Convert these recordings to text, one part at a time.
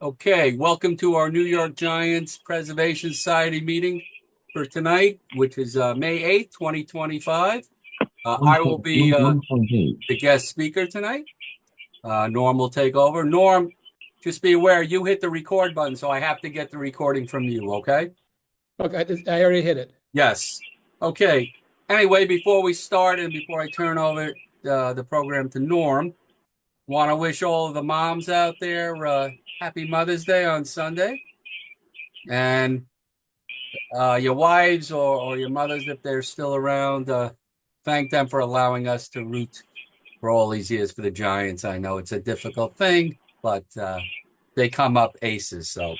Okay, welcome to our New York Giants Preservation Society meeting for tonight, which is May 8th, 2025. I will be the guest speaker tonight. Norm will take over. Norm, just be aware, you hit the record button, so I have to get the recording from you, okay? Okay, I already hit it. Yes. Okay. Anyway, before we start and before I turn over the program to Norm, want to wish all of the moms out there happy Mother's Day on Sunday. And your wives or your mothers, if they're still around, thank them for allowing us to root for all these years for the Giants. I know it's a difficult thing, but they come up aces. So,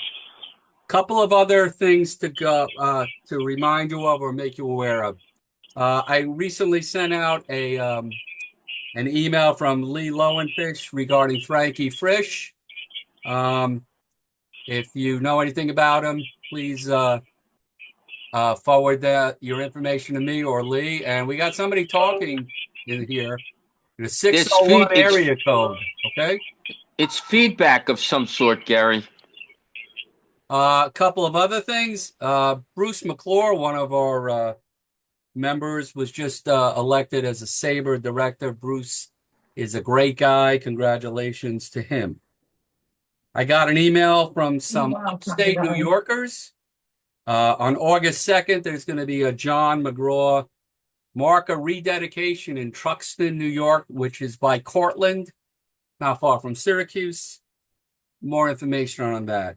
couple of other things to remind you of or make you aware of. I recently sent out an email from Lee Lowenfish regarding Frankie Frisch. If you know anything about him, please forward your information to me or Lee. And we got somebody talking in here. The 601 area code. Okay. It's feedback of some sort, Gary. A couple of other things. Bruce McClure, one of our members, was just elected as a SABR director. Bruce is a great guy. Congratulations to him. I got an email from some upstate New Yorkers. On August 2nd, there's going to be a John McGraw marker rededication in Truxton, New York, which is by Cortland, not far from Syracuse. More information on that.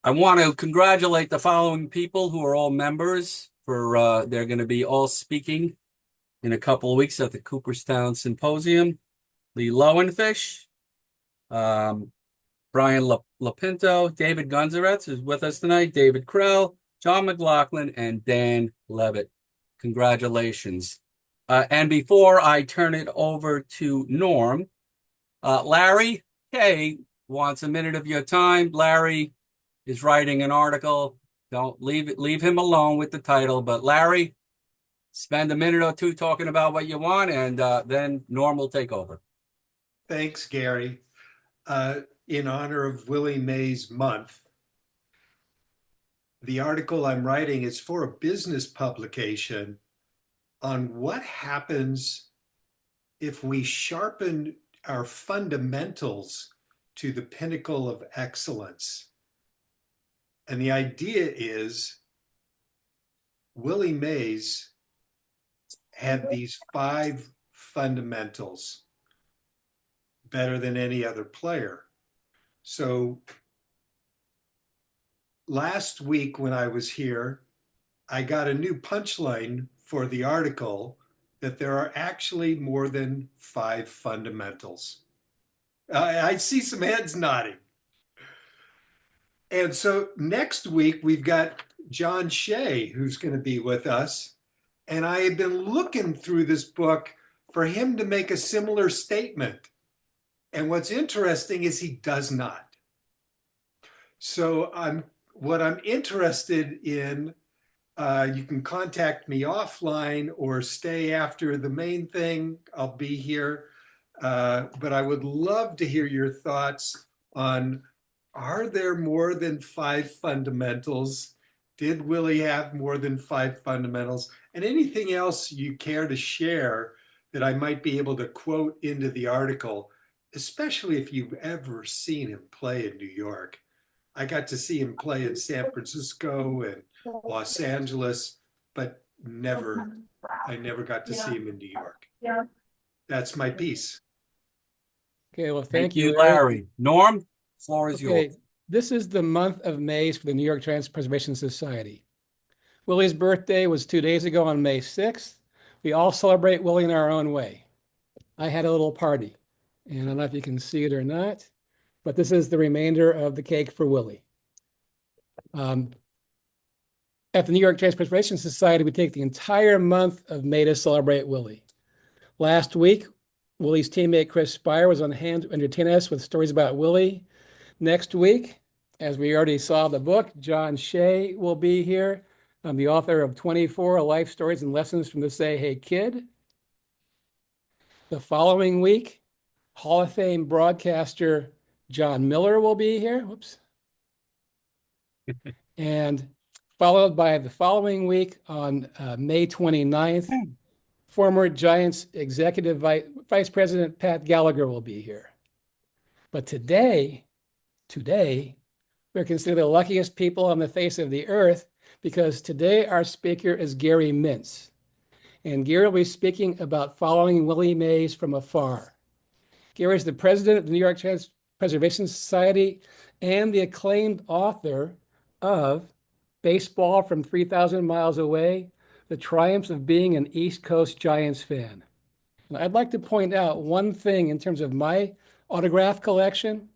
I want to congratulate the following people who are all members for they're going to be all speaking in a couple of weeks at the Cooperstown Symposium. Lee Lowenfish, Brian Lapinto, David Gunzeretz is with us tonight, David Krell, John McLaughlin, and Dan Levitt. Congratulations. And before I turn it over to Norm, Larry Kay wants a minute of your time. Larry is writing an article. Don't leave him alone with the title, but Larry, spend a minute or two talking about what you want, and then Norm will take over. Thanks, Gary. In honor of Willie Mays Month, the article I'm writing is for a business publication on what happens if we sharpen our fundamentals to the pinnacle of excellence. And the idea is Willie Mays had these 5 fundamentals better than any other player. So last week when I was here, I got a new punchline for the article that there are actually more than 5 fundamentals. I see some heads nodding. And so next week we've got John Shea, who's going to be with us. And I have been looking through this book for him to make a similar statement. And what's interesting is he does not. So what I'm interested in, you can contact me offline or stay after the main thing. I'll be here. But I would love to hear your thoughts on, are there more than 5 fundamentals? Did Willie have more than 5 fundamentals? And anything else you care to share that I might be able to quote into the article, especially if you've ever seen him play in New York. I got to see him play in San Francisco and Los Angeles, but I never got to see him in New York. Yeah. That's my piece. Okay, well, thank you, Larry. Norm, floor is yours. This is the month of May for the New York Giants Preservation Society. Willie's birthday was 2 days ago on May 6th. We all celebrate Willie in our own way. I had a little party. And I don't know if you can see it or not, but this is the remainder of the cake for Willie. At the New York Giants Preservation Society, we take the entire month of May to celebrate Willie. Last week, Willie's teammate Chris Spire was on hand to entertain us with stories about Willie. Next week, as we already saw the book, John Shea will be here. I'm the author of 24 Life Stories and Lessons from the Say Hey Kid. The following week, Hall of Fame broadcaster John Miller will be here. Whoops. And followed by the following week on May 29th, former Giants Executive Vice President Pat Gallagher will be here. But today, we're considered the luckiest people on the face of the earth because today our speaker is Gary Mintz. And Gary will be speaking about following Willie Mays from afar. Gary is the president of the New York Preservation Society and the acclaimed author of Baseball from 3,000 Miles Away, The Triumphs of Being an East Coast Giants Fan. And I'd like to point out one thing in terms of my autograph collection.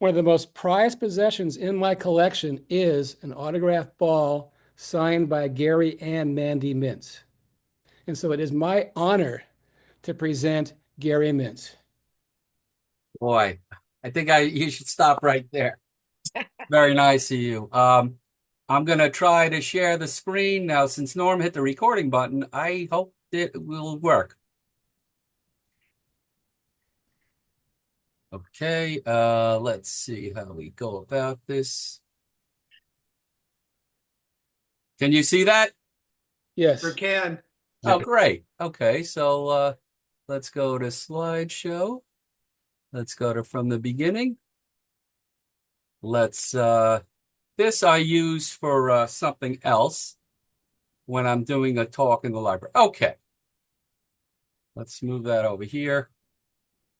One of the most prized possessions in my collection is an autographed ball signed by Gary and Mandy Mintz. And so it is my honor to present Gary Mintz. Boy, I think you should stop right there. Very nice of you. I'm going to try to share the screen now. Since Norm hit the recording button, I hope it will work. Okay, let's see how we go about this. Can you see that? Yes. Sure can. Oh, great. Okay, so let's go to slideshow. Let's go to from the beginning. Let's this I use for something else when I'm doing a talk in the library. Okay. Let's move that over here.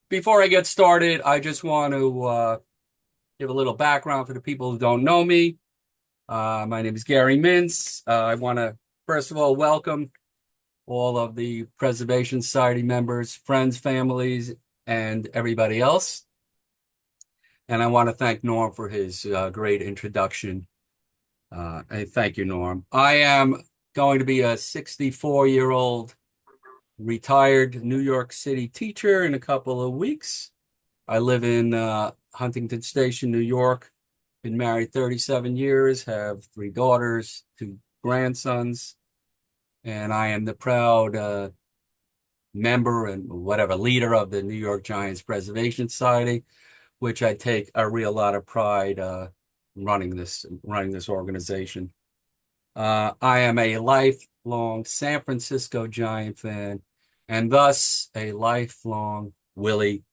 Before I get started, I just want to give a little background for the people who don't know me. My name is Gary Mintz. I want to, first of all, welcome all of the Preservation Society members, friends, families, and everybody else. And I want to thank Norm for his great introduction. And thank you, Norm. I am going to be a 64-year-old retired New York City teacher in a couple of weeks. I live in Huntington Station, New York. Been married 37 years, have 3 daughters, 2 grandsons, and I am the proud member and leader of the New York Giants Preservation Society, which I take a real lot of pride running this organization. I am a lifelong San Francisco Giant fan, and thus a lifelong Willie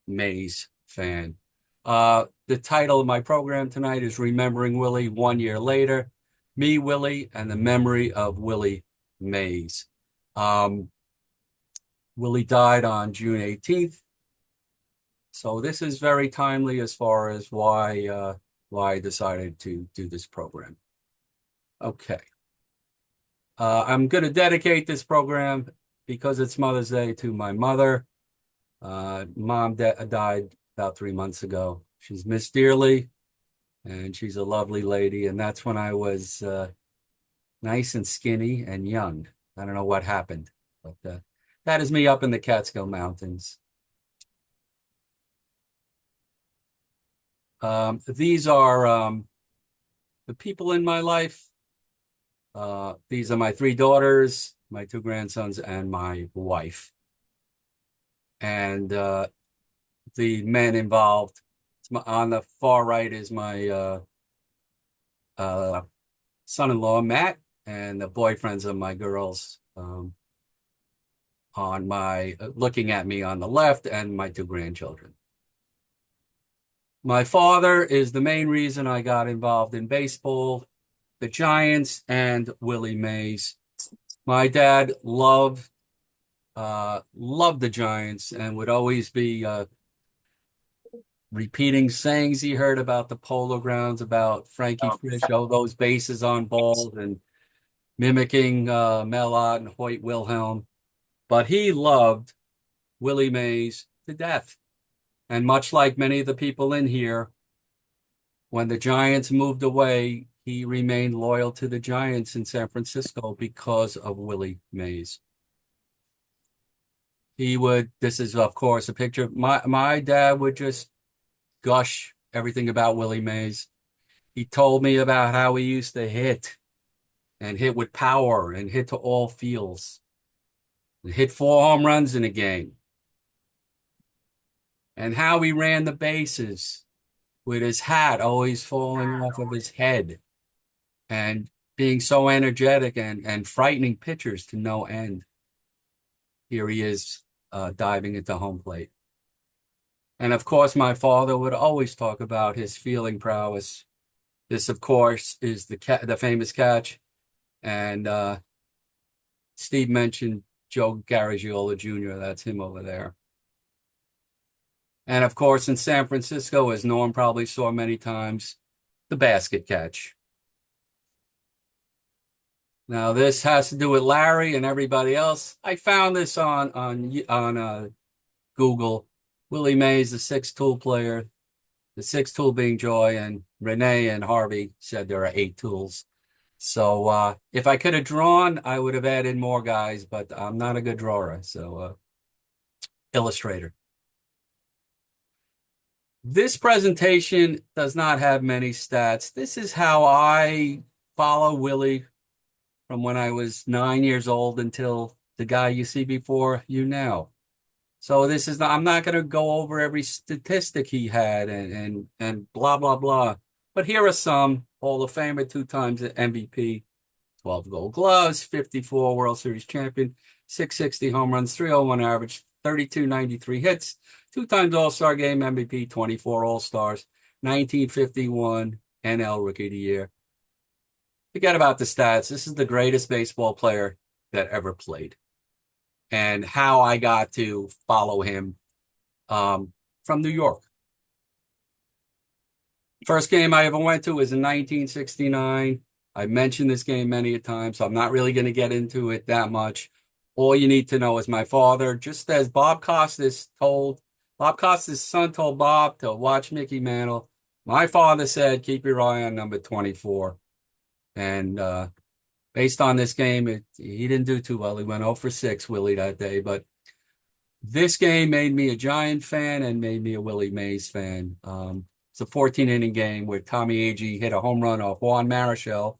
Mays fan. The title of my program tonight is Remembering Willie 1 Year Later, Me, Willie, and the Memory of Willie Mays. Willie died on June 18th. So this is very timely as far as why I decided to do this program. Okay. I'm going to dedicate this program because it's Mother's Day to my mother. Mom died about 3 months ago. She's missed dearly, and she's a lovely lady. And that's when I was nice and skinny and young. I don't know what happened, but that is me up in the Catskill Mountains. These are the people in my life. These are my 3 daughters, my 2 grandsons, and my wife. And the men involved. On the far right is my son-in-law, Matt, and the boyfriends of my girls on my looking at me on the left, and my 2 grandchildren. My father is the main reason I got involved in baseball, the Giants, and Willie Mays. My dad loved the Giants and would always be repeating sayings he heard about the Polo Grounds, about Frankie Frisch, all those bases on balls, and mimicking Mel Ott and Hoyt Wilhelm. But he loved Willie Mays to death. And much like many of the people in here, when the Giants moved away, he remained loyal to the Giants in San Francisco because of Willie Mays. This is, of course, a picture. My dad would just gush everything about Willie Mays. He told me about how he used to hit and hit with power and hit to all fields. And hit 4 home runs in a game. and how he ran the bases with his hat always falling off of his head and being so energetic and frightening pitchers to no end. Here he is diving into home plate. And of course, my father would always talk about his fielding prowess. This, of course, is the famous catch. And Steve mentioned Joe Garagiola Jr. That's him over there. And of course, in San Francisco, as Norm probably saw many times, the basket catch. Now, this has to do with Larry and everybody else. I found this on Google. Willie Mays, the sixth tool player, the sixth tool being Joy, and Renee and Harvey said there are 8 tools. So if I could have drawn, I would have added more guys, but I'm not a good drawer. So illustrator. This presentation does not have many stats. This is how I follow Willie from when I was 9 years old until the guy you see before you now. So this is I'm not going to go over every statistic he had and blah, blah, blah. But here are some. Hall of Famer, 2 times MVP, 12 gold gloves, 54 World Series champion, 660 home runs, 301 average, 3293 hits, 2 times All-Star Game MVP, 24 All-Stars, 1951 NL Rookie of the Year. Forget about the stats. This is the greatest baseball player that ever played. And how I got to follow him from New York. First game I ever went to was in 1969. I mentioned this game many a time, so I'm not really going to get into it that much. All you need to know is my father, just as Bob Costas' son told Bob to watch Mickey Mantle, my father said, keep your eye on number 24. And based on this game, he didn't do too well. He went 0 for 6, Willie, that day. But this game made me a Giant fan and made me a Willie Mays fan. It's a 14-inning game where Tommy Agee hit a home run off Juan Marichal,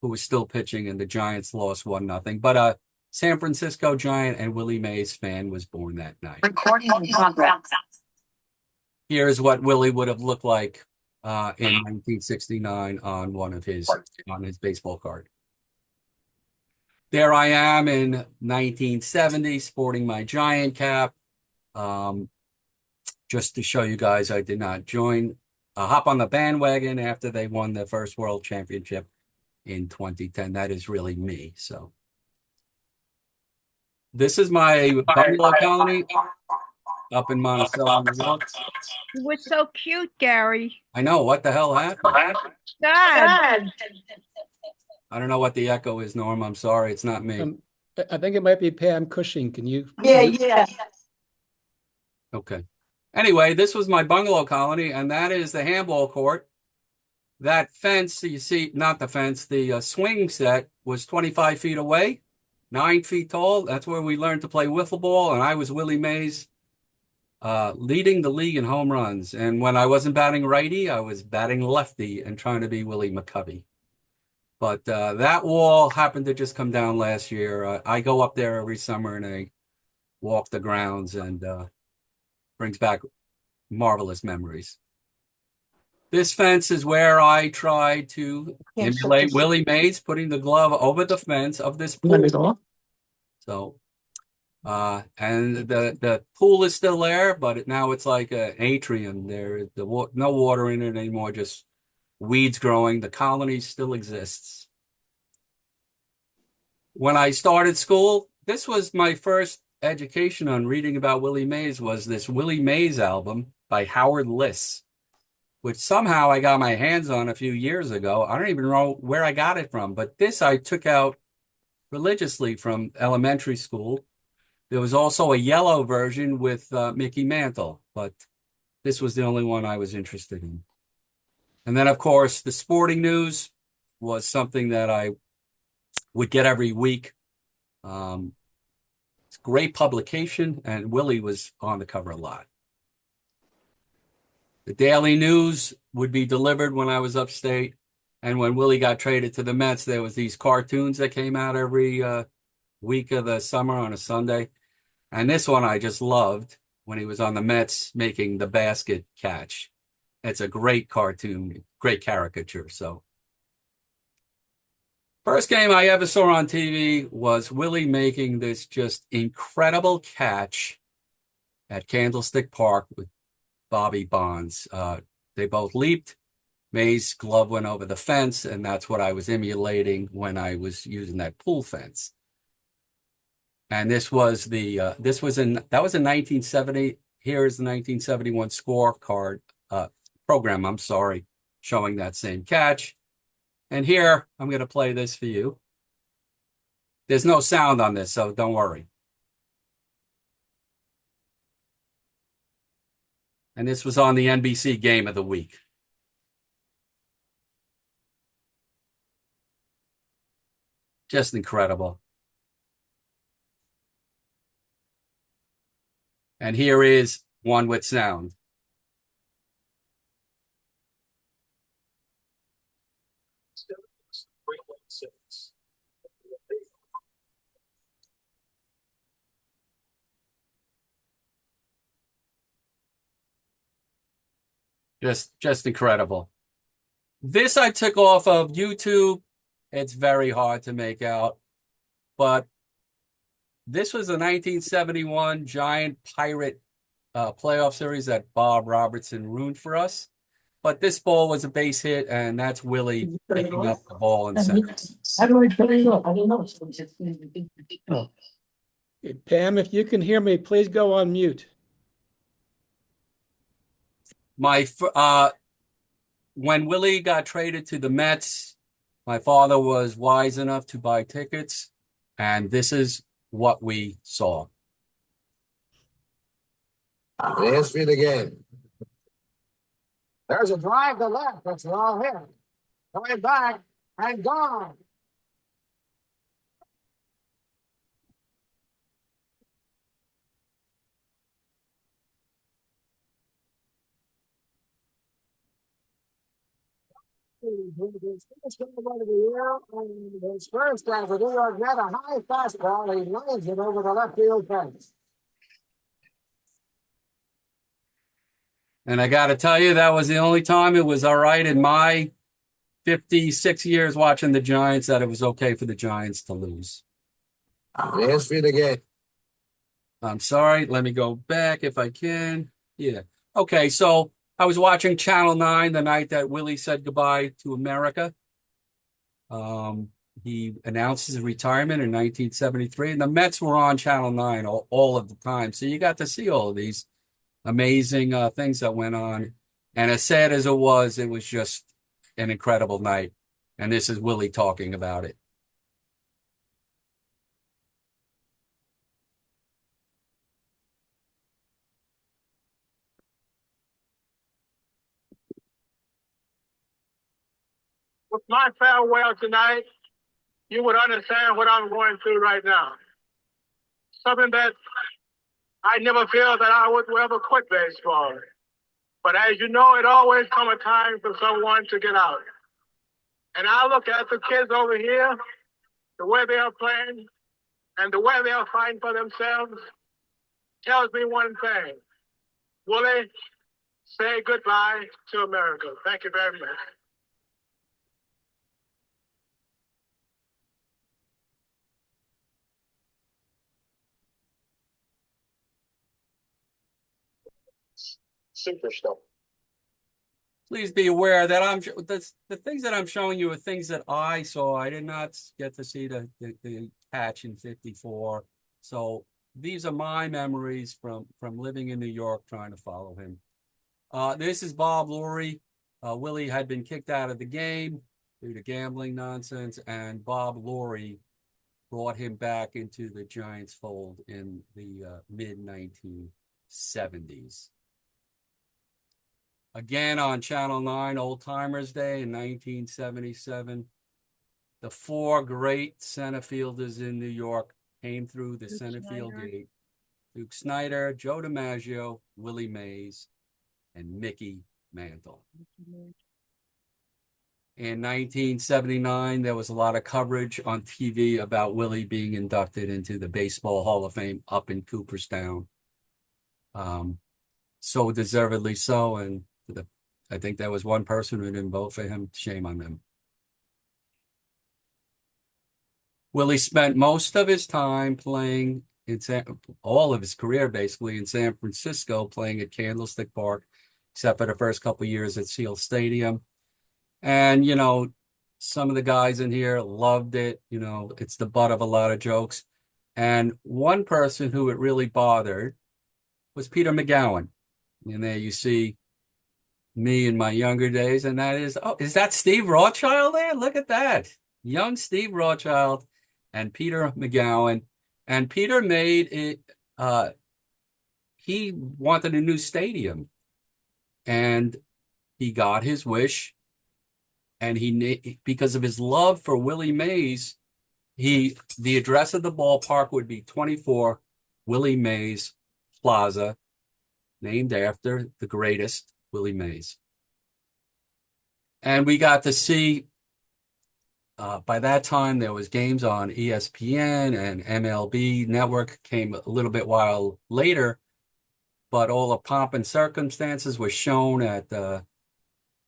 who was still pitching, and the Giants lost 1-0. But a San Francisco Giant and Willie Mays fan was born that night. Recording in progress. Here's what Willie would have looked like in 1969 on his baseball card. There I am in 1970, sporting my Giant cap. Just to show you guys, I did not hop on the bandwagon after they won the first World Championship in 2010. That is really me. So this is my bungalow colony up in Monticello, New York. You were so cute, Gary. I know. What the hell happened? God. I don't know what the echo is, Norm. I'm sorry. It's not me. I think it might be Pam Cushing. Can you? Yeah. Okay. Anyway, this was my bungalow colony, and that is the handball court. That fence, you see, not the fence, the swing set was 25 feet away, 9 feet tall. That's where we learned to play wiffle ball, and I was Willie Mays, leading the league in home runs. And when I wasn't batting righty, I was batting lefty and trying to be Willie McCovey. But that wall happened to just come down last year. I go up there every summer, and I walk the grounds, and brings back marvelous memories. This fence is where I tried to emulate Willie Mays putting the glove over the fence of this pool. So, and the pool is still there, but now it's like an atrium. There's no water in it anymore, just weeds growing. The colony still exists. When I started school, this was my first education on reading about Willie Mays, was this Willie Mays album by Howard Liss, which somehow I got my hands on a few years ago. I don't even know where I got it from, but this I took out religiously from elementary school. There was also a yellow version with Mickey Mantle, but this was the only one I was interested in. And then, of course, the sporting news was something that I would get every week. It's a great publication, and Willie was on the cover a lot. The daily news would be delivered when I was upstate. And when Willie got traded to the Mets, there was these cartoons that came out every week of the summer on a Sunday. And this one I just loved. when he was on the Mets making the basket catch. It's a great cartoon, great caricature. So first game I ever saw on TV was Willie making this just incredible catch at Candlestick Park with Bobby Bonds. They both leaped. May's glove went over the fence, and that's what I was emulating when I was using that pool fence. And this was that was in 1970. Here is the 1971 scorecard program. I'm sorry, showing that same catch. And here I'm going to play this for you. There's no sound on this, so don't worry. And this was on the NBC Game of the Week. Just incredible. And here is one with sound. Just incredible. This I took off of YouTube. It's very hard to make out, but this was the 1971 Giant Pirate playoff series that Bob Robertson ruined for us. But this ball was a base hit, and that's Willie picking up the ball in center. How do I turn it off? I don't know. Okay, Pam, if you can hear me, please go on mute. When Willie got traded to the Mets, my father was wise enough to buy tickets, and this is what we saw. The history of the game. There's a drive to left. That's all hit. Going back and gone. His first guy for New York got a high fastball. He lines it over the left field fence. And I got to tell you, that was the only time it was all right in my 56 years watching the Giants that it was okay for the Giants to lose. The history of the game. I'm sorry. Let me go back if I can. Yeah. Okay. So I was watching Channel 9 the night that Willie said goodbye to America. He announced his retirement in 1973, and the Mets were on Channel 9 all of the time. So you got to see all of these amazing things that went on. And as sad as it was just an incredible night. And this is Willie talking about it. With my farewell tonight, you would understand what I'm going through right now. Something that I never feel that I would ever quit baseball. But as you know, it always comes a time for someone to get out. And I look at the kids over here, the way they are playing, and the way they are fighting for themselves, tells me one thing. Willie, say goodbye to America. Thank you very much. Superstar. Please be aware that the things that I'm showing you are things that I saw. I did not get to see the catch in '54. So these are my memories from living in New York, trying to follow him. This is Bob Lurie. Willie had been kicked out of the game due to gambling nonsense, and Bob Lurie brought him back into the Giants fold in the mid-1970s. Again on Channel 9, Old Timers Day in 1977. The four great center fielders in New York came through the center field gate. Duke Snider, Joe DiMaggio, Willie Mays, and Mickey Mantle. In 1979, there was a lot of coverage on TV about Willie being inducted into the Baseball Hall of Fame up in Cooperstown. So deservedly so. And I think there was one person who didn't vote for him. Shame on them. Willie spent most of his time playing all of his career basically in San Francisco, playing at Candlestick Park, except for the first couple of years at Seal Stadium. And, some of the guys in here loved it. It's the butt of a lot of jokes. And one person who it really bothered was Peter McGowan. And there you see me in my younger days. And that is that Steve Rothschild there? Look at that. Young Steve Rothschild and Peter McGowan. And Peter made it, he wanted a new stadium. And he got his wish. And because of his love for Willie Mays, the address of the ballpark would be 24 Willie Mays Plaza, named after the greatest Willie Mays. And we got to see, by that time, there was games on ESPN, and MLB Network came a little bit while later, but all the pomp and circumstances were shown at the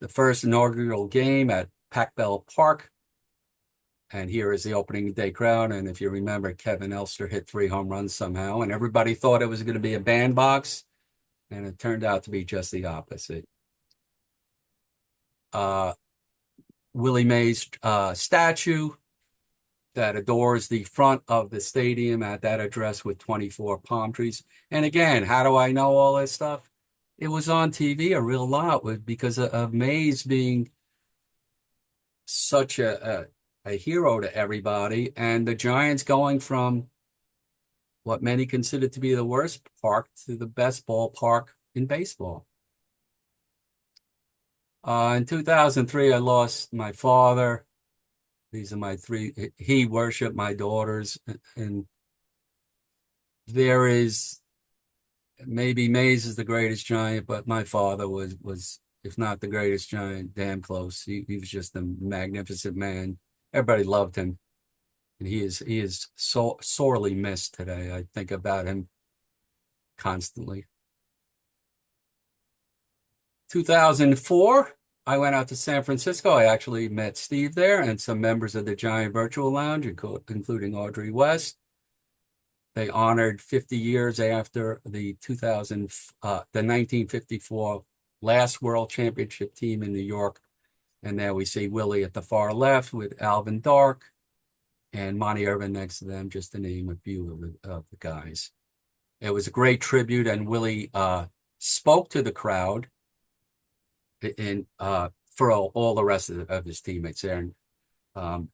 first inaugural game at Pac Bell Park. And here is the opening day crowd. And if you remember, Kevin Elster hit 3 home runs somehow, and everybody thought it was going to be a bandbox, and it turned out to be just the opposite. Willie Mays statue that adores the front of the stadium at that address with 24 palm trees. And again, how do I know all this stuff? It was on TV a real lot because of Mays being such a hero to everybody, and the Giants going from what many consider to be the worst park to the best ballpark in baseball. In 2003, I lost my father. These are my 3. He worshiped my daughters, and there is maybe Mays is the greatest Giant, but my father was if not the greatest Giant, damn close. He was just a magnificent man. Everybody loved him, and he is so sorely missed today. I think about him constantly. 2004, I went out to San Francisco. I actually met Steve there and some members of the Giant Virtual Lounge, including Audrey West. They honored 50 years after the 1954 last World Championship team in New York. And there we see Willie at the far left with Alvin Dark and Monty Irvin next to them, just to name a few of the guys. It was a great tribute, and Willie spoke to the crowd and for all the rest of his teammates there. And,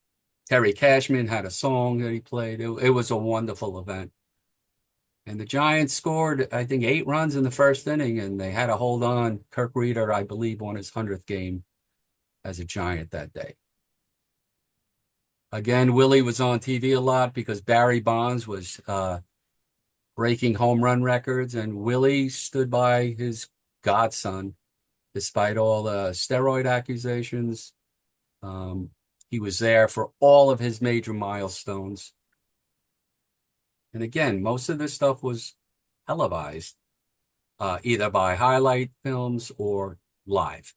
Terry Cashman had a song that he played. It was a wonderful event. And the Giants scored, I think, 8 runs in the first inning, and they had to hold on. Kirk Reeder, I believe, won his 100th game as a Giant that day. Again, Willie was on TV a lot because Barry Bonds was breaking home run records, and Willie stood by his godson despite all the steroid accusations. He was there for all of his major milestones. And again, most of this stuff was televised, either by highlight films or live.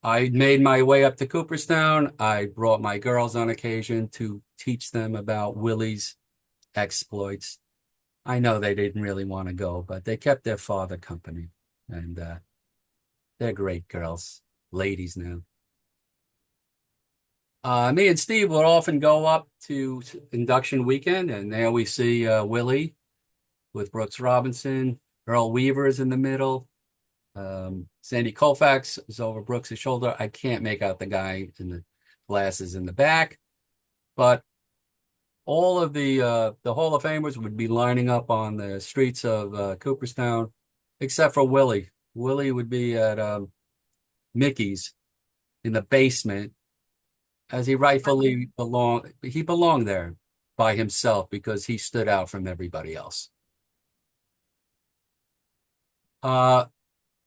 I made my way up to Cooperstown. I brought my girls on occasion to teach them about Willie's exploits. I know they didn't really want to go, but they kept their father company. And they're great girls, ladies now. Me and Steve would often go up to induction weekend, and there we see Willie with Brooks Robinson. Earl Weaver is in the middle. Sandy Koufax is over Brooks' shoulder. I can't make out the guy in the glasses in the back, but all of the Hall of Famers would be lining up on the streets of Cooperstown, except for Willie. Willie would be at Mickey's in the basement, as he rightfully belonged. He belonged there by himself because he stood out from everybody else. I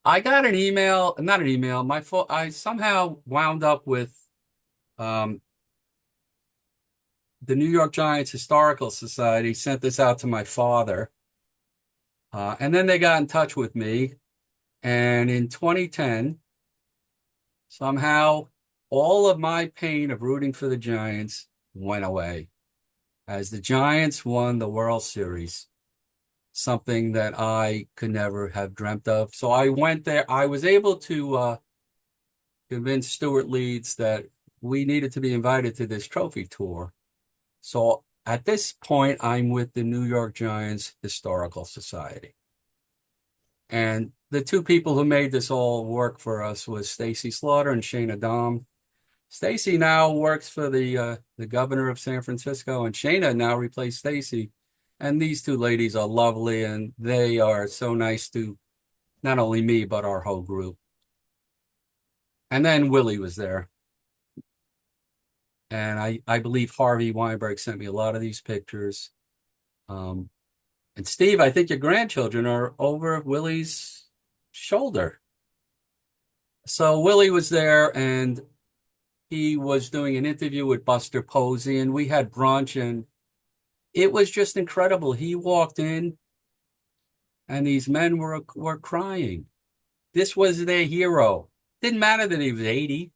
got an email, not an email, I somehow wound up with the New York Giants Historical Society sent this out to my father. And then they got in touch with me. And in 2010, somehow all of my pain of rooting for the Giants went away as the Giants won the World Series, something that I could never have dreamt of. So I went there. I was able to convince Stuart Leeds that we needed to be invited to this trophy tour. So at this point, I'm with the New York Giants Historical Society. And the two people who made this all work for us was Stacy Slaughter and Shayna Dom. Stacy now works for the governor of San Francisco, and Shayna now replaced Stacy. And these two ladies are lovely, and they are so nice to not only me, but our whole group. And then Willie was there. And I believe Harvey Weinberg sent me a lot of these pictures. And Steve, I think your grandchildren are over Willie's shoulder. So Willie was there, and he was doing an interview with Buster Posey, and we had brunch, and it was just incredible. He walked in, and these men were crying. This was their hero. Didn't matter that he was 80.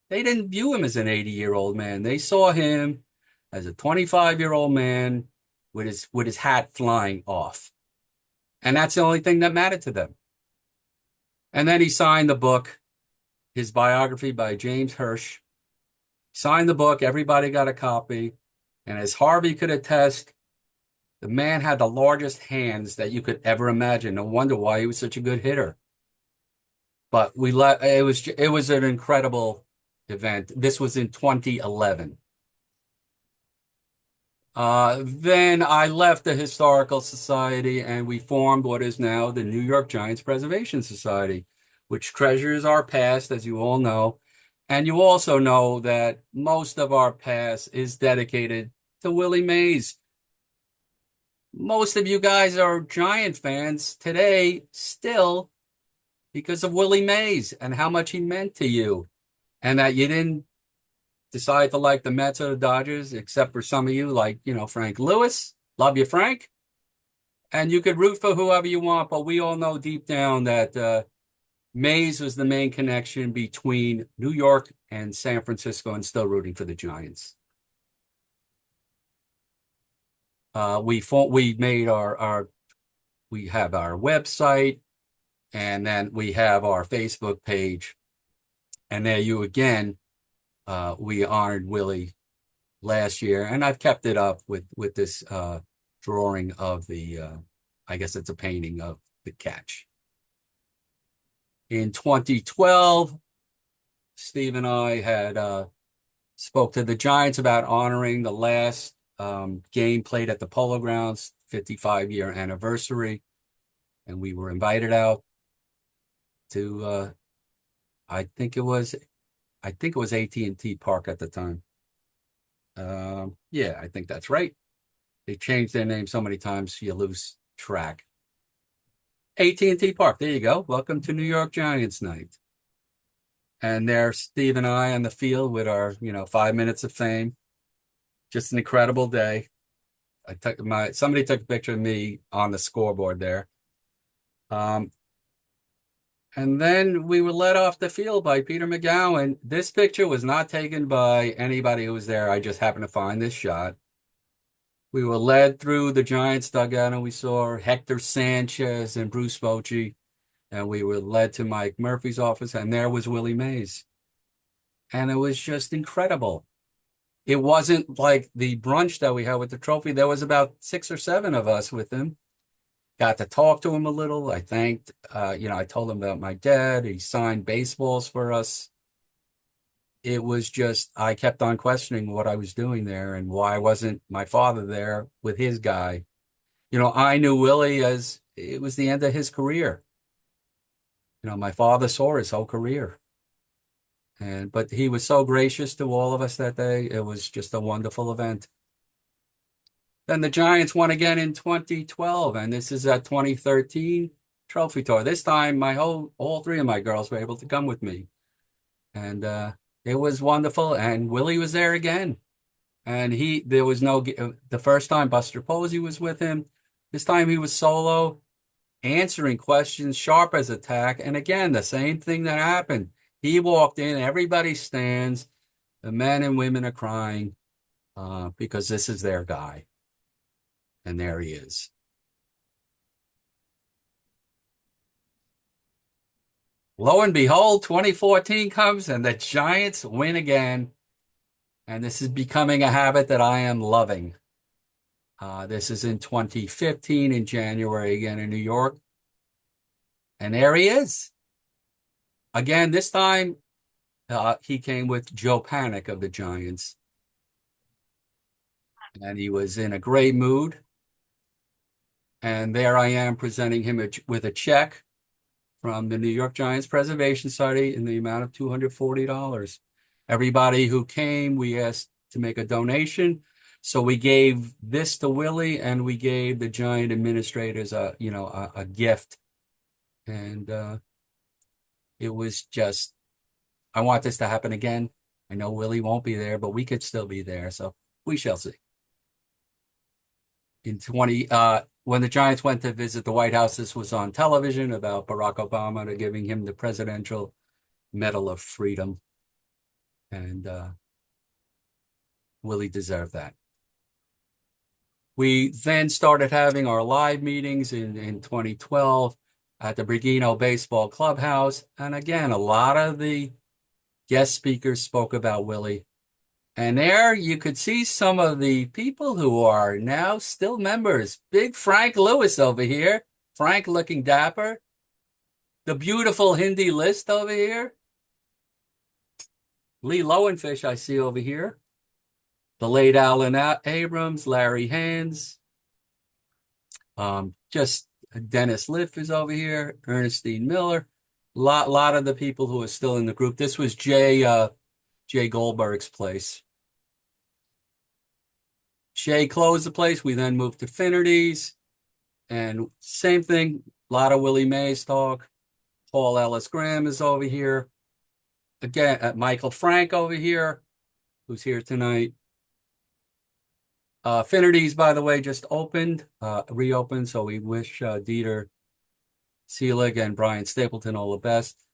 They didn't view him as an 80-year-old man. They saw him as a 25-year-old man with his hat flying off. And that's the only thing that mattered to them. And then he signed the book, his biography by James Hirsch. Signed the book, everybody got a copy. And as Harvey could attest, the man had the largest hands that you could ever imagine. No wonder why he was such a good hitter. But it was an incredible event. This was in 2011. Then I left the Historical Society, and we formed what is now the New York Giants Preservation Society, which treasures our past, as you all know. And you also know that most of our past is dedicated to Willie Mays. Most of you guys are Giant fans today still because of Willie Mays and how much he meant to you, and that you didn't decide to like the Mets or the Dodgers, except for some of you like, Frank Lewis. Love you, Frank. And you could root for whoever you want, but we all know deep down that Mays was the main connection between New York and San Francisco, and still rooting for the Giants. We made we have our website, and then we have our Facebook page. And there you again, we honored Willie last year, and I've kept it up with this drawing of the, I guess it's a painting of the catch. In 2012, Steve and I had spoke to the Giants about honoring the last game played at the Polo Grounds, 55-year anniversary, and we were invited out to I think it was AT&T Park at the time. Yeah, I think that's right. They changed their name so many times you lose track. AT&T Park, there you go. Welcome to New York Giants night. And there's Steve and I on the field with our, 5 minutes of fame. Just an incredible day. Somebody took a picture of me on the scoreboard there. And then we were led off the field by Peter McGowan. This picture was not taken by anybody who was there. I just happened to find this shot. We were led through the Giants dugout, and we saw Hector Sanchez and Bruce Bochy. And we were led to Mike Murphy's office, and there was Willie Mays. And it was just incredible. It wasn't like the brunch that we had with the trophy. There was about 6 or 7 of us with him. Got to talk to him a little. I thanked, I told him about my dad. He signed baseballs for us. It was just, I kept on questioning what I was doing there and why wasn't my father there with his guy. I knew Willie as it was the end of his career. My father saw his whole career. But he was so gracious to all of us that day. It was just a wonderful event. Then the Giants won again in 2012, and this is a 2013 trophy tour. This time, all 3 of my girls were able to come with me, and it was wonderful. And Willie was there again, and there was the first time Buster Posey was with him. This time he was solo, answering questions, sharp as a tack. And again, the same thing that happened. He walked in, everybody stands, the men and women are crying because this is their guy. And there he is. Lo and behold, 2014 comes and the Giants win again. And this is becoming a habit that I am loving. This is in 2015 in January again in New York. And there he is. Again, this time he came with Joe Panic of the Giants. And he was in a great mood. And there I am presenting him with a check from the New York Giants Preservation Society in the amount of $240. Everybody who came, we asked to make a donation. So we gave this to Willie and we gave the Giant administrators a gift. And it was just, I want this to happen again. I know Willie won't be there, but we could still be there. So we shall see. When the Giants went to visit the White House, this was on television about Barack Obama giving him the Presidential Medal of Freedom. And Willie deserved that. We then started having our live meetings in 2012 at the Bergino Baseball Clubhouse. And again, a lot of the guest speakers spoke about Willie. And there you could see some of the people who are now still members. Big Frank Lewis over here. Frank looking dapper. The beautiful Hindi list over here. Lee Lowenfish I see over here. The late Alan Abrams, Larry Hands. Just Dennis Liff is over here. Ernestine Miller. Lot of the people who are still in the group. This was Jay Goldberg's place. Shay closed the place. We then moved to Finnerty's. And same thing, a lot of Willie Mays talk. Paul Ellis Graham is over here. Again, Michael Frank over here, who's here tonight. Finnerty's, by the way, just reopened. So we wish Dieter Seelig and Brian Stapleton all the best.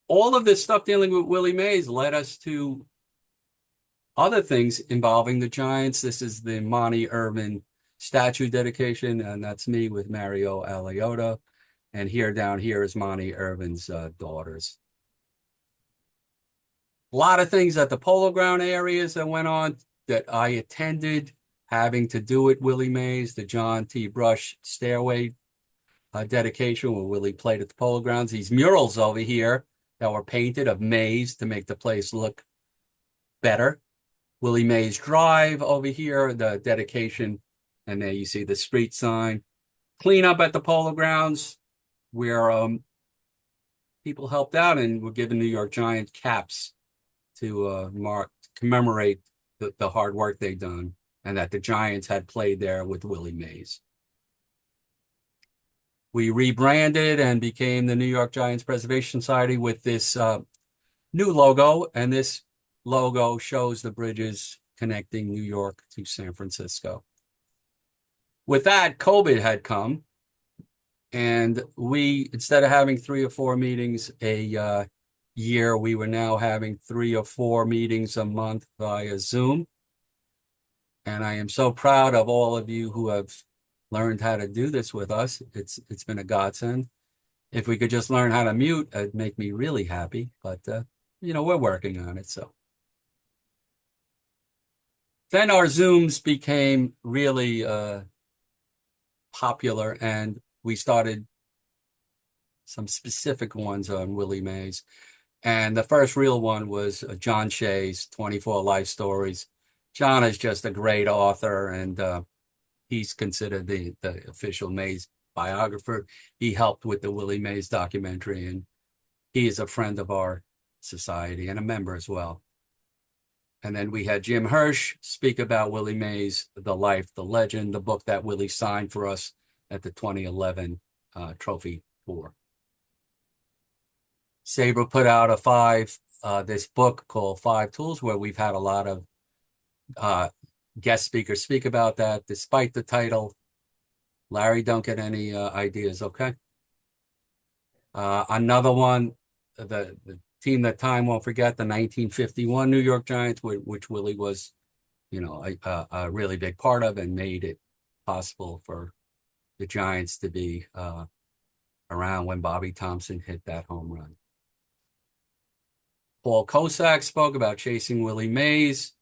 All of this stuff dealing with Willie Mays led us to other things involving the Giants. This is the Monty Irvin statue dedication, and that's me with Mario Aliotta. And down here is Monty Irvin's daughters. A lot of things at the Polo Ground areas that went on that I attended having to do with Willie Mays, the John T. Brush Stairway dedication where Willie played at the Polo Grounds. These murals over here that were painted of Mays to make the place look better. Willie Mays Drive over here, the dedication, and there you see the street sign. Clean up at the Polo Grounds where people helped out and were given New York Giants caps to commemorate the hard work they've done and that the Giants had played there with Willie Mays. We rebranded and became the New York Giants Preservation Society with this new logo, and this logo shows the bridges connecting New York to San Francisco. With that, COVID had come, and we, instead of having 3 or 4 meetings a year, we were now having 3 or 4 meetings a month via Zoom. And I am so proud of all of you who have learned how to do this with us. It's been a godsend. If we could just learn how to mute, it'd make me really happy. But, we're working on it, so. Then our Zooms became really popular, and we started some specific ones on Willie Mays. And the first real one was John Shea's 24 Life Stories. John is just a great author, and he's considered the official Mays biographer. He helped with the Willie Mays documentary, and he is a friend of our society and a member as well. And then we had Jim Hirsch speak about Willie Mays, the life, the legend, the book that Willie signed for us at the 2011 Trophy Tour. Sabre put out this book called 5 Tools, where we've had a lot of guest speakers speak about that. Despite the title, Larry, don't get any ideas, okay? Another one, the team that time won't forget, the 1951 New York Giants, which Willie was, a really big part of and made it possible for the Giants to be around when Bobby Thompson hit that home run. Paul Kosak spoke about chasing Willie Mays,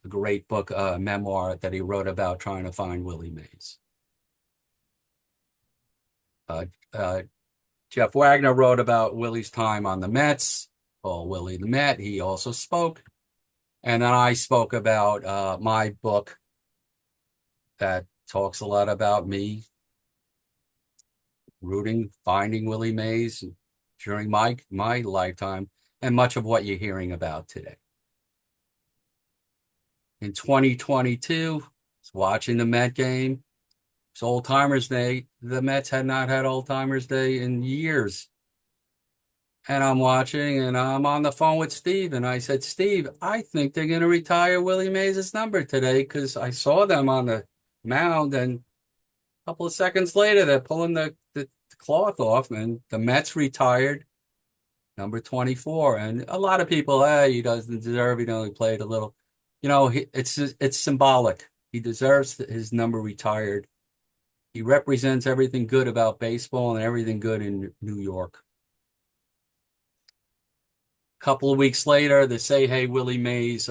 a great book, memoir that he wrote about trying to find Willie Mays. Jeff Wagner wrote about Willie's time on the Mets, called Willie the Met. He also spoke. And then I spoke about my book that talks a lot about me finding Willie Mays during my lifetime, and much of what you're hearing about today. In 2022, I was watching the Met game. It's Old Timers Day. The Mets had not had Old Timers Day in years. And I'm watching, and I'm on the phone with Steve, and I said, Steve, I think they're going to retire Willie Mays' number today because I saw them on the mound, and a couple of seconds later, they're pulling the cloth off, and the Mets retired number 24. And a lot of people, he doesn't deserve it. He only played a little. It's symbolic. He deserves his number retired. He represents everything good about baseball and everything good in New York. A couple of weeks later, the Say Hey Willie Mays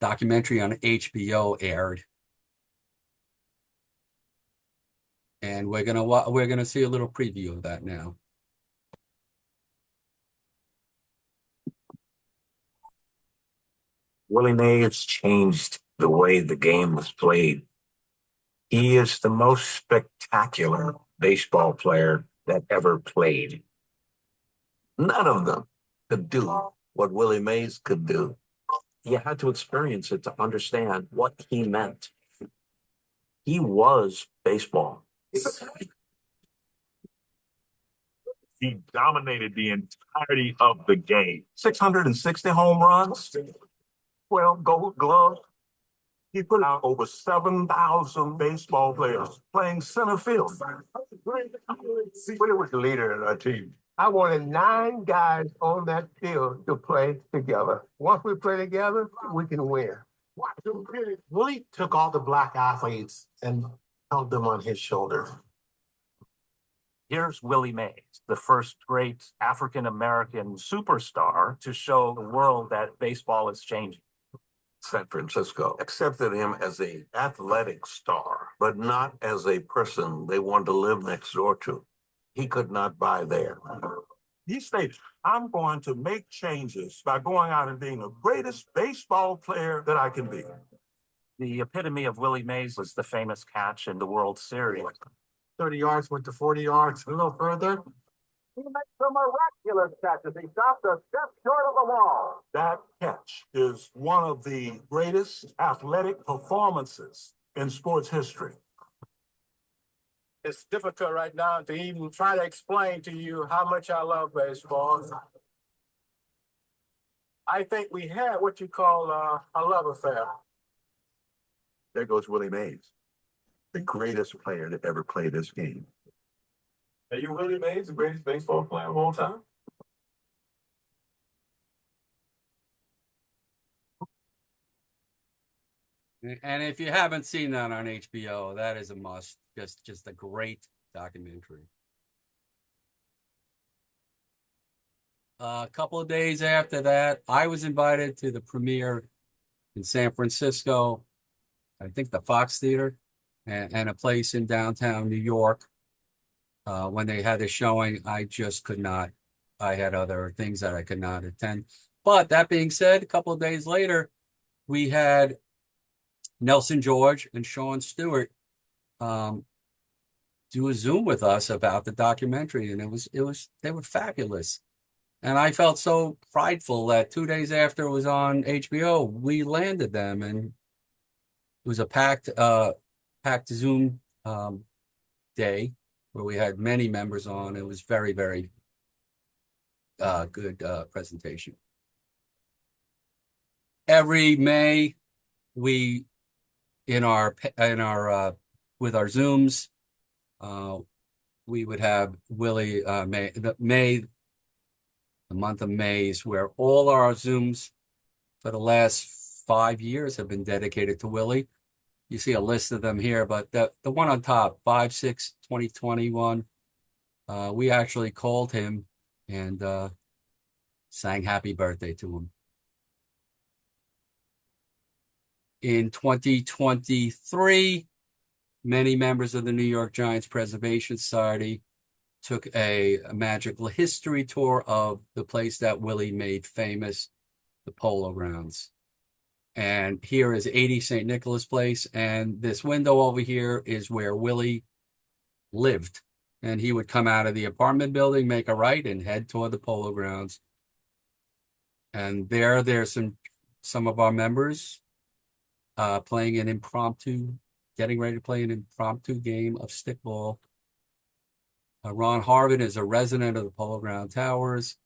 documentary on HBO aired. And we're gonna see a little preview of that now. Willie Mays changed the way the game was played. He is the most spectacular baseball player that ever played. None of them could do what Willie Mays could do. You had to experience it to understand what he meant. He was baseball. He dominated the entirety of the game. 660 home runs, 12 gold gloves. He put out over 7,000 baseball players playing center field. Willie was the leader of our team. I wanted 9 guys on that field to play together. Once we play together, we can win. Willie took all the black athletes and held them on his shoulders. Here's Willie Mays, the first great African-American superstar to show the world that baseball is changing. San Francisco accepted him as an athletic star, but not as a person they wanted to live next door to. He could not buy there. He stated, I'm going to make changes by going out and being the greatest baseball player that I can be. The epitome of Willie Mays was the famous catch in the World Series. 30 yards went to 40 yards, a little further. He makes some miraculous catches. He stopped a step short of the wall. That catch is one of the greatest athletic performances in sports history. It's difficult right now to even try to explain to you how much I love baseball. I think we had what you call a love affair. There goes Willie Mays, the greatest player to ever play this game. Are you Willie Mays, the greatest baseball player of all time? And if you haven't seen that on HBO, that is a must. Just a great documentary. A couple of days after that, I was invited to the premiere in San Francisco, I think the Fox Theater, and a place in downtown New York. When they had the showing, I just could not. I had other things that I could not attend. But that being said, a couple of days later, we had Nelson George and Sean Stewart do a Zoom with us about the documentary, and they were fabulous. And I felt so prideful that 2 days after it was on HBO, we landed them, and it was a packed Zoom day where we had many members on. It was very, very good presentation. Every May, we in our with our Zooms. We would have Willie, the month of May is where all our Zooms for the last 5 years have been dedicated to Willie. You see a list of them here, but the one on top, 5/6/2021, we actually called him and sang happy birthday to him. In 2023, many members of the New York Giants Preservation Society took a magical history tour of the place that Willie made famous, the Polo Grounds. And here is 80 St. Nicholas Place. And this window over here is where Willie lived. And he would come out of the apartment building, make a right, and head toward the Polo Grounds. And there's some of our members playing an impromptu, getting ready to play an impromptu game of stickball. Ron Harvin is a resident of the Polo Ground Towers,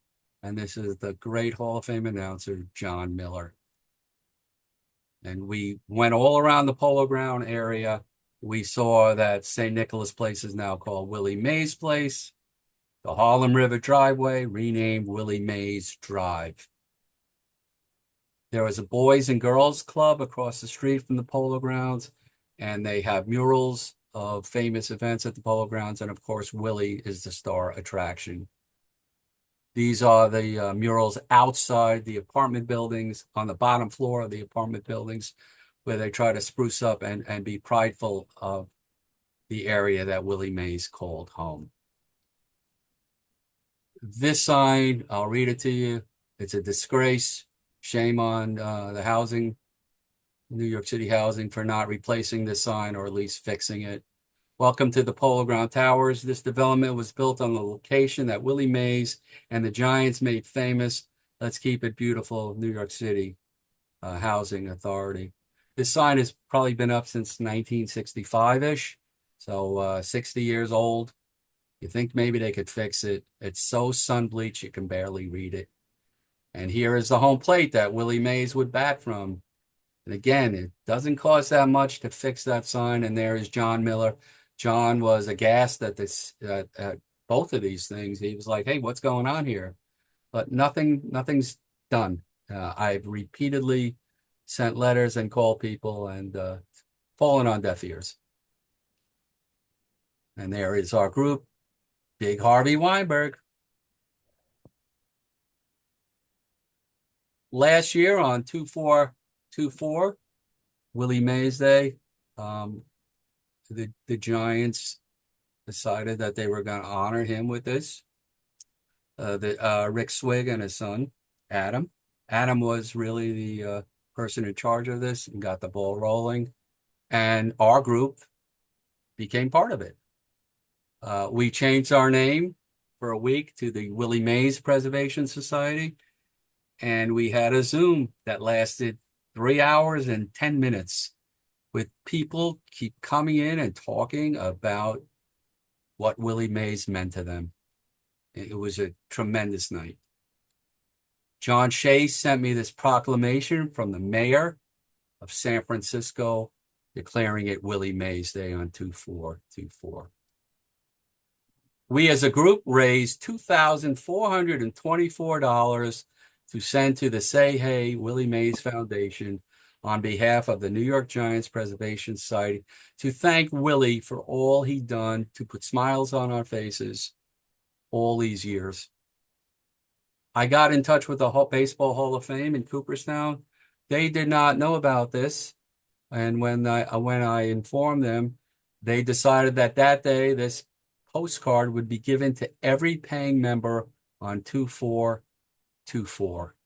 and this is the great Hall of Fame announcer, John Miller. And we went all around the Polo Ground area. We saw that St. Nicholas Place is now called Willie Mays Place. The Harlem River Driveway renamed Willie Mays Drive. There was a Boys and Girls Club across the street from the Polo Grounds, and they have murals of famous events at the Polo Grounds. And of course, Willie is the star attraction. These are the murals outside the apartment buildings, on the bottom floor of the apartment buildings, where they try to spruce up and be prideful of the area that Willie Mays called home. This sign, I'll read it to you. It's a disgrace. Shame on the housing, New York City Housing, for not replacing this sign or at least fixing it. Welcome to the Polo Ground Towers. This development was built on the location that Willie Mays and the Giants made famous. Let's keep it beautiful, New York City Housing Authority. This sign has probably been up since 1965-ish, so 60 years old. You think maybe they could fix it. It's so sun-bleached you can barely read it. And here is the home plate that Willie Mays would bat from. And again, it doesn't cost that much to fix that sign. And there is John Miller. John was aghast at both of these things. He was like, hey, what's going on here? But nothing's done. I've repeatedly sent letters and called people and fallen on deaf ears. And there is our group, Big Harvey Weinberg. Last year on 2/4/24, Willie Mays Day, the Giants decided that they were going to honor him with this. Rick Swig and his son, Adam. Adam was really the person in charge of this and got the ball rolling. And our group became part of it. We changed our name for a week to the Willie Mays Preservation Society. And we had a Zoom that lasted 3 hours and 10 minutes with people keep coming in and talking about what Willie Mays meant to them. It was a tremendous night. John Shea sent me this proclamation from the mayor of San Francisco declaring it Willie Mays Day on 2/4/24. We as a group raised $2,424 to send to the Say Hey Willie Mays Foundation on behalf of the New York Giants Preservation Society to thank Willie for all he'd done to put smiles on our faces all these years. I got in touch with the Baseball Hall of Fame in Cooperstown. They did not know about this. And when I informed them, they decided that day this postcard would be given to every paying member on 2/4/24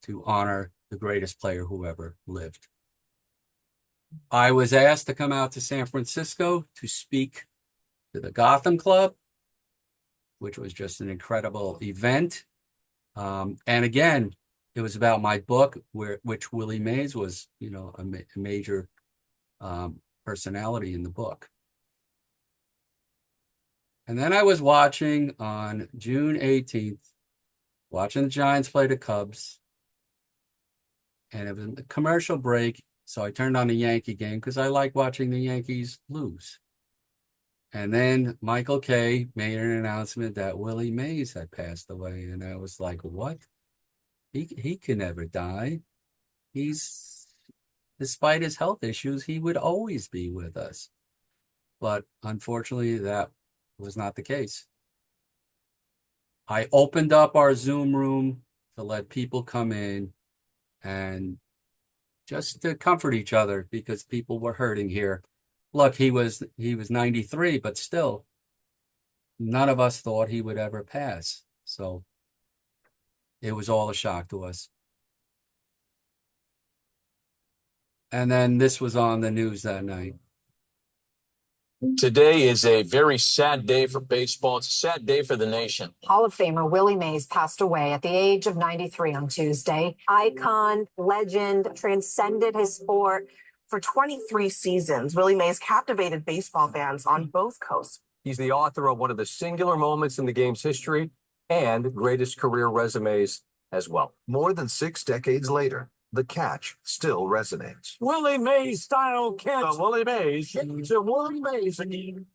to honor the greatest player who ever lived. I was asked to come out to San Francisco to speak to the Gotham Club, which was just an incredible event. And again, it was about my book, which Willie Mays was, a major personality in the book. And then I was watching on June 18th, watching the Giants play the Cubs. And it was a commercial break. So I turned on the Yankee game because I like watching the Yankees lose. And then Michael Kay made an announcement that Willie Mays had passed away. And I was like, what? He can never die. Despite his health issues, he would always be with us. But unfortunately, that was not the case. I opened up our Zoom room to let people come in and just to comfort each other because people were hurting here. Look, he was 93, but still, none of us thought he would ever pass. So it was all a shock to us. And then this was on the news that night. Today is a very sad day for baseball. It's a sad day for the nation. Hall of Famer Willie Mays passed away at the age of 93 on Tuesday. Icon, legend, transcended his sport. For 23 seasons, Willie Mays captivated baseball fans on both coasts. He's the author of one of the singular moments in the game's history and greatest career resumes as well. More than 6 decades later, the catch still resonates. Willie Mays style catch. Willie Mays. To Willie Mays again.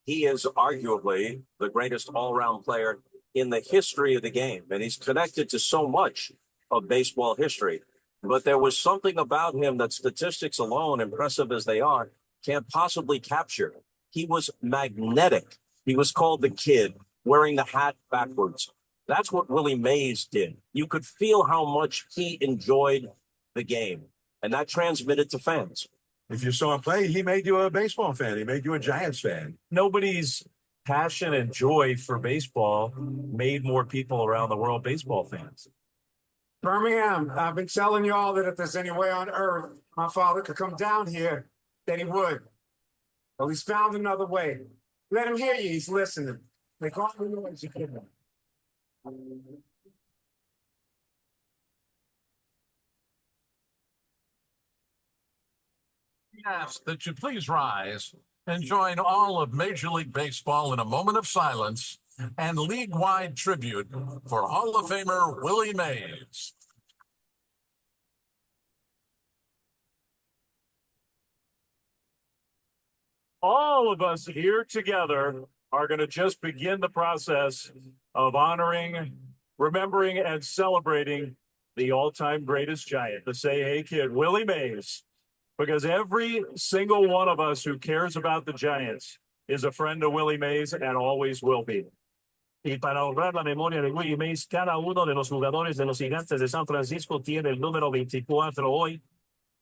He is arguably the greatest all-around player in the history of the game, and he's connected to so much of baseball history. But there was something about him that statistics alone, impressive as they are, can't possibly capture. He was magnetic. He was called the Kid, wearing the hat backwards. That's what Willie Mays did. You could feel how much he enjoyed the game, and that transmitted to fans. If you saw him play, he made you a baseball fan. He made you a Giants fan. Nobody's passion and joy for baseball made more people around the world baseball fans. Birmingham, I've been telling you all that if there's any way on earth my father could come down here, then he would. Well, he's found another way. Let him hear you. He's listening. Make all the noise you can. Yes, that you please rise and join all of Major League Baseball in a moment of silence and league-wide tribute for Hall of Famer Willie Mays. All of us here together are going to just begin the process of honoring, remembering, and celebrating the all-time greatest Giant, the Say Hey Kid, Willie Mays, because every single one of us who cares about the Giants is a friend of Willie Mays and always will be. Y para honrar la memoria de Willie Mays, cada uno de los jugadores de los Gigantes de San Francisco tiene el número 24 hoy.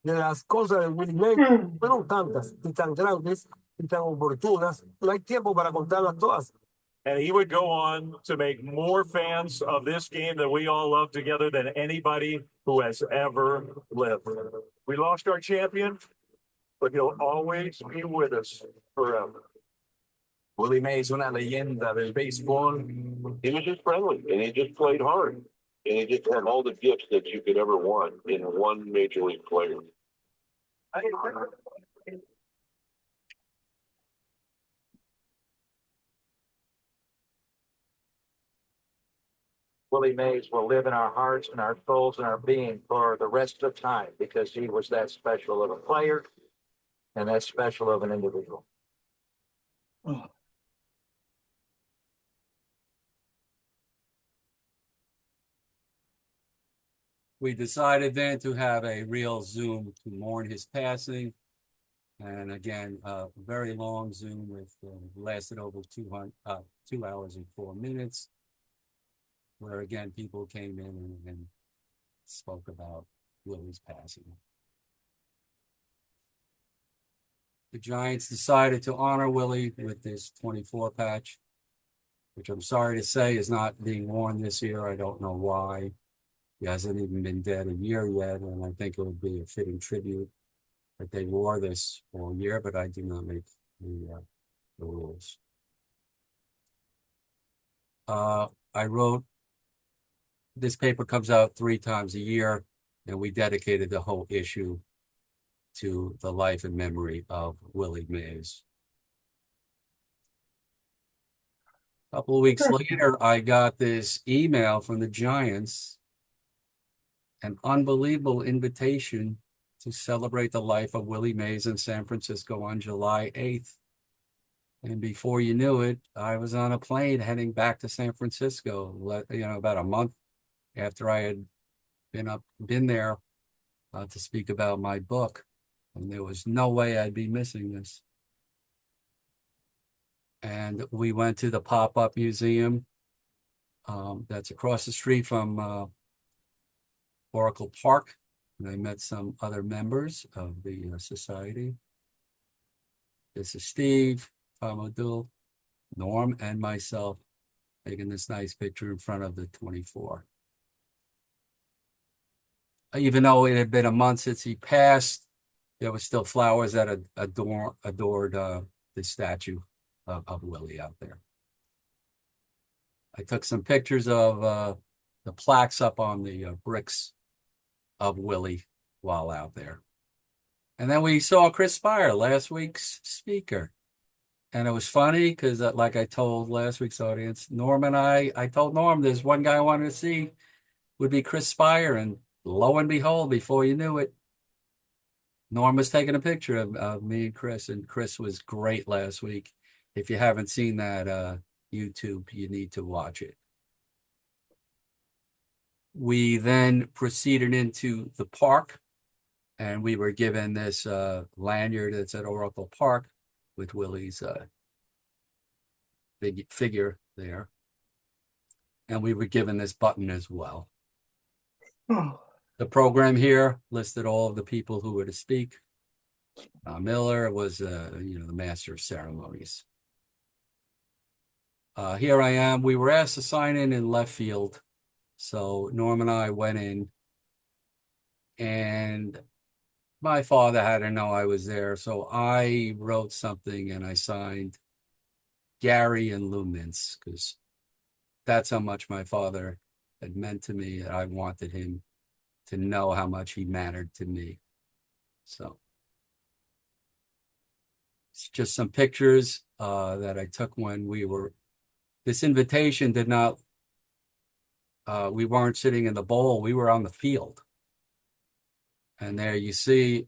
De las cosas de Willie Mays fueron tantas y tan grandes y tan oportunas, no hay tiempo para contarlas todas. And he would go on to make more fans of this game that we all love together than anybody who has ever lived. We lost our champion, but he'll always be with us forever. Willie Mays, una leyenda del béisbol. He was just friendly, and he just played hard. And he just had all the gifts that you could ever want in one major league player. Willie Mays will live in our hearts and our souls and our being for the rest of time because he was that special of a player and that special of an individual. We decided then to have a real Zoom to mourn his passing. And again, a very long Zoom with lasted over 2 hours and 4 minutes, where again, people came in and spoke about Willie's passing. The Giants decided to honor Willie with this 24 patch, which I'm sorry to say is not being worn this year. I don't know why. He hasn't even been dead a year yet, and I think it would be a fitting tribute that they wore this all year, but I do not make the rules. I wrote, this paper comes out 3 times a year, and we dedicated the whole issue to the life and memory of Willie Mays. A couple of weeks later, I got this email from the Giants, an unbelievable invitation to celebrate the life of Willie Mays in San Francisco on July 8th. And before you knew it, I was on a plane heading back to San Francisco, about a month after I had been there to speak about my book. And there was no way I'd be missing this. And we went to the pop-up museum that's across the street from Oracle Park. And I met some other members of the society. This is Steve, Tom O'Doul, Norm, and myself taking this nice picture in front of the 24. Even though it had been a month since he passed, there were still flowers that adored the statue of Willie out there. I took some pictures of the plaques up on the bricks of Willie while out there. And then we saw Chris Spire, last week's speaker. And it was funny because, like I told last week's audience, Norm and I told Norm there's one guy I wanted to see would be Chris Spire. And lo and behold, before you knew it, Norm was taking a picture of me and Chris was great last week. If you haven't seen that YouTube, you need to watch it. We then proceeded into the park, and we were given this lanyard that's at Oracle Park with Willie's big figure there. And we were given this button as well. The program here listed all of the people who were to speak. Miller was, the master of ceremonies. Here I am. We were asked to sign in left field. So Norm and I went in, and my father had to know I was there. So I wrote something and I signed Gary and Lou Mintz, because that's how much my father had meant to me. I wanted him to know how much he mattered to me. So it's just some pictures that I took when this invitation did not, we weren't sitting in the bowl, we were on the field. And there you see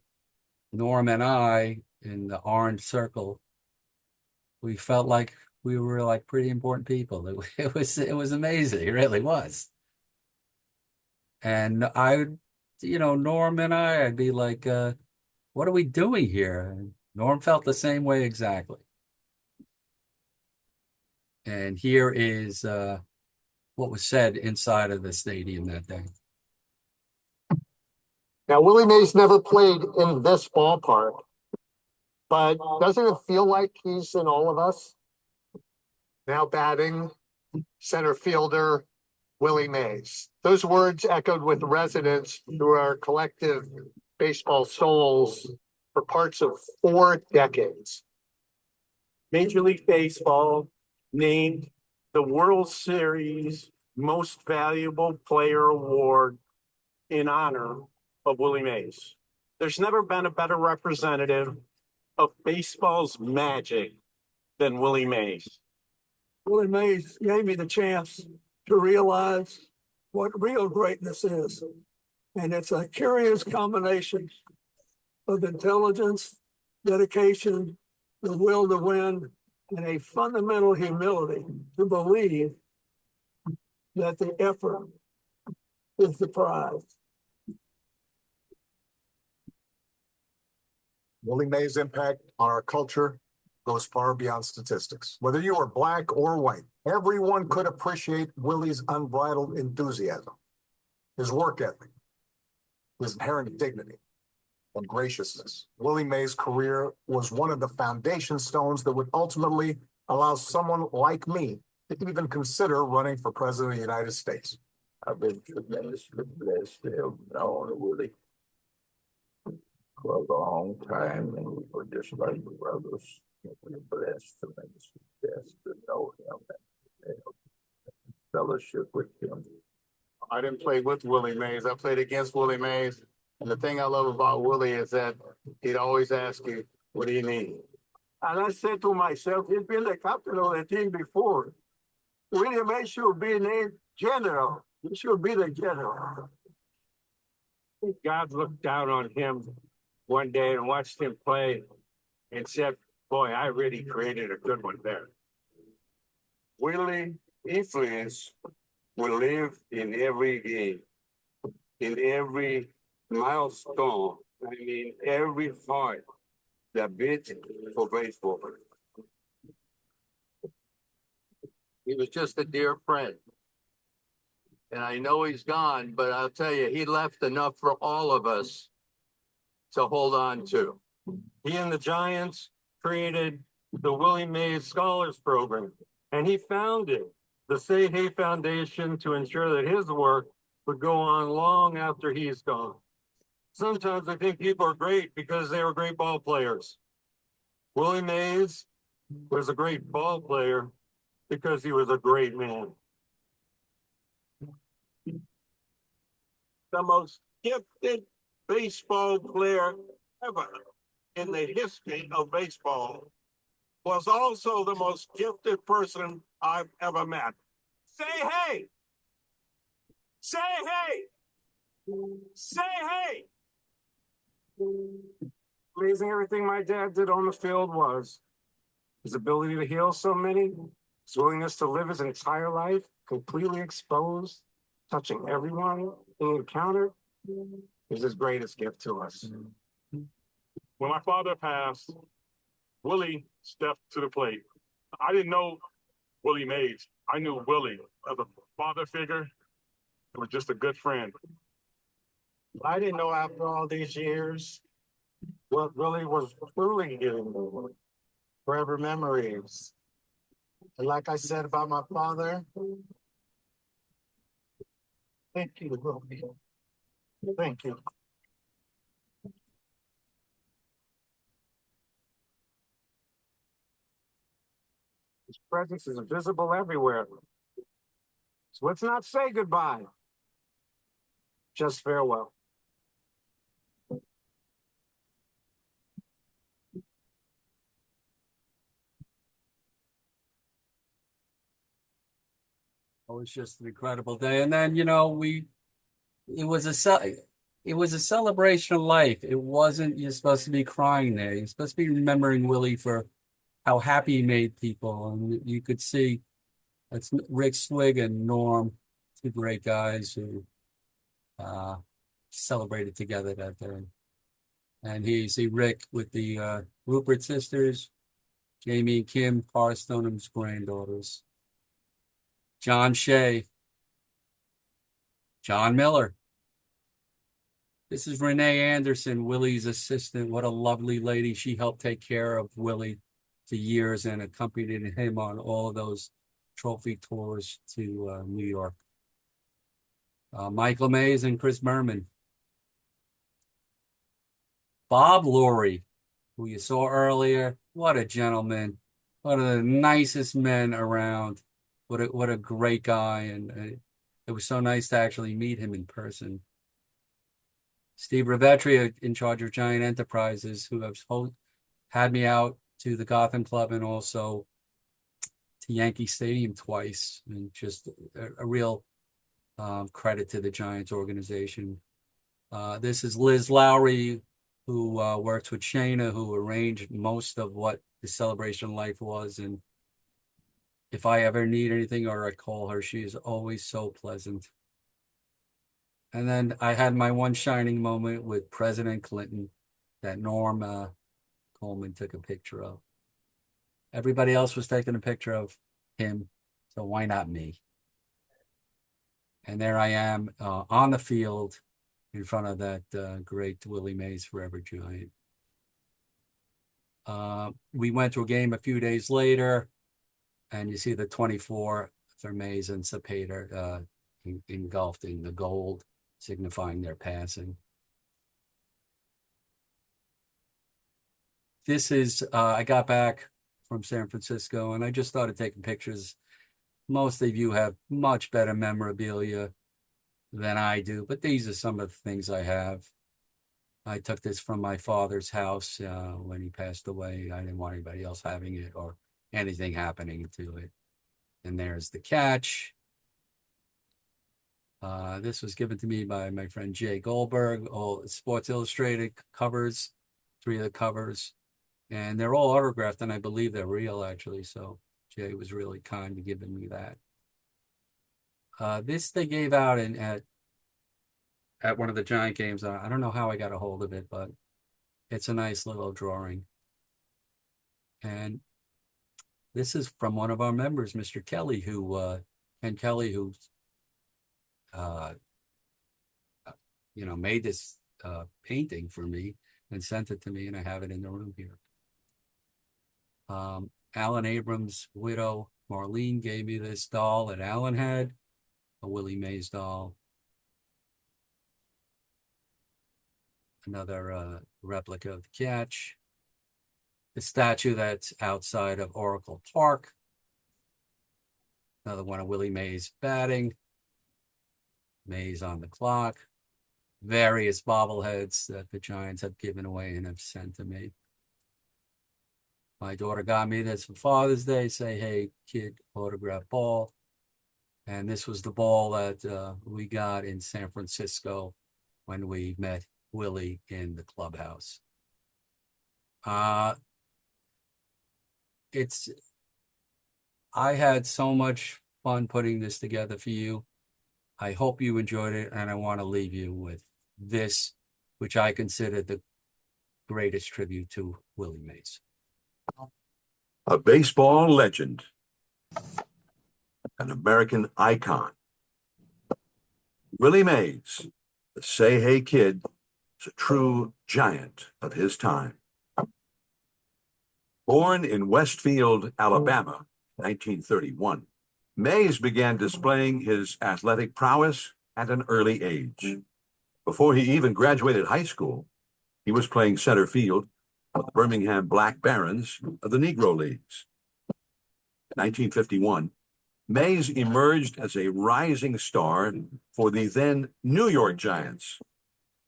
Norm and I in the orange circle. We felt like we were like pretty important people. It was amazing. It really was. And Norm and I'd be like, what are we doing here? And Norm felt the same way exactly. And here is what was said inside of the stadium that day. Now, Willie Mays never played in this ballpark, but doesn't it feel like he's in all of us? Now batting, center fielder, Willie Mays. Those words echoed with resonance through our collective baseball souls for parts of 4 decades. Major League Baseball named the World Series Most Valuable Player Award in honor of Willie Mays. There's never been a better representative of baseball's magic than Willie Mays. Willie Mays gave me the chance to realize what real greatness is. And it's a curious combination of intelligence, dedication, the will to win, and a fundamental humility to believe that the effort is the prize. Willie Mays' impact on our culture goes far beyond statistics. Whether you are black or white, everyone could appreciate Willie's unbridled enthusiasm, his work ethic, his inherent dignity and graciousness. Willie Mays' career was one of the foundation stones that would ultimately allow someone like me to even consider running for president of the United States. I've been tremendously blessed to have known Willie for a long time, and we were just like brothers. We were blessed, tremendously blessed to know him and fellowship with him. I didn't play with Willie Mays. I played against Willie Mays. And the thing I love about Willie is that he'd always ask you, what do you need? And I said to myself, he's been the captain of the team before. Willie Mays should be named general. He should be the general. God looked down on him one day and watched him play and said, boy, I really created a good one there. Willie influence will live in every game, in every milestone. I mean, every heart that beat for baseball. He was just a dear friend. And I know he's gone, but I'll tell you, he left enough for all of us to hold on to. He and the Giants created the Willie Mays Scholars Program, and he founded the Say Hey Foundation to ensure that his work would go on long after he's gone. Sometimes I think people are great because they were great ball players. Willie Mays was a great ball player because he was a great man. The most gifted baseball player ever in the history of baseball was also the most gifted person I've ever met. Say hey! Say hey! Say hey! Amazing everything my dad did on the field was. His ability to heal so many, his willingness to live his entire life completely exposed, touching everyone he encountered, is his greatest gift to us. When my father passed, Willie stepped to the plate. I didn't know Willie Mays. I knew Willie as a father figure. He was just a good friend. I didn't know after all these years what really was truly giving me forever memories. And like I said about my father, thank you, Willie. Thank you. His presence is visible everywhere. So let's not say goodbye. Just farewell. It was just an incredible day. And then, it was a celebration of life. It wasn't you're supposed to be crying there. You're supposed to be remembering Willie for how happy he made people. And you could see that's Rick Swig and Norm, two great guys who celebrated together that day. And here you see Rick with the Rupert sisters, Jamie and Kim Stonham's granddaughters. John Shea, John Miller. This is Renee Anderson, Willie's assistant. What a lovely lady. She helped take care of Willie for years and accompanied him on all of those trophy tours to New York. Michael Mays and Chris Berman. Bob Lurie, who you saw earlier. What a gentleman. One of the nicest men around. What a great guy. And it was so nice to actually meet him in person. Steve Ravetria in charge of Giant Enterprises, who have had me out to the Gotham Club and also to Yankee Stadium twice. And just a real credit to the Giants organization. This is Liz Lowry, who works with Shayna, who arranged most of what the Celebration of Life was. And if I ever need anything or I call her, she is always so pleasant. And then I had my one shining moment with President Clinton that Norm Coleman took a picture of. Everybody else was taking a picture of him, so why not me? And there I am on the field in front of that great Willie Mays Forever Giant. We went to a game a few days later, and you see the 24 for Mays and Cepeda engulfed in the gold, signifying their passing. This is, I got back from San Francisco and I just started taking pictures. Most of you have much better memorabilia than I do, but these are some of the things I have. I took this from my father's house when he passed away. I didn't want anybody else having it or anything happening to it. And there's the catch. This was given to me by my friend Jay Goldberg. All Sports Illustrated covers 3 of the covers, and they're all autographed, and I believe they're real actually. So Jay was really kind to giving me that. This they gave out at one of the Giant games. I don't know how I got a hold of it, but it's a nice little drawing. And this is from one of our members, Mr. Kelly, Ken Kelly, who made this painting for me and sent it to me, and I have it in the room here. Alan Abrams' widow, Marlene, gave me this doll that Alan had, a Willie Mays doll. Another replica of the catch. The statue that's outside of Oracle Park. Another one of Willie Mays batting. Mays on the clock. Various bobbleheads that the Giants have given away and have sent to me. My daughter got me this for Father's Day. Say, hey, kid, autograph ball. And this was the ball that we got in San Francisco when we met Willie in the clubhouse. I had so much fun putting this together for you. I hope you enjoyed it, and I want to leave you with this, which I consider the greatest tribute to Willie Mays. A baseball legend, an American icon. Willie Mays, the Say Hey Kid, is a true giant of his time. Born in Westfield, Alabama, 1931, Mays began displaying his athletic prowess at an early age. Before he even graduated high school, he was playing center field for the Birmingham Black Barons of the Negro Leagues. In 1951, Mays emerged as a rising star for the then New York Giants.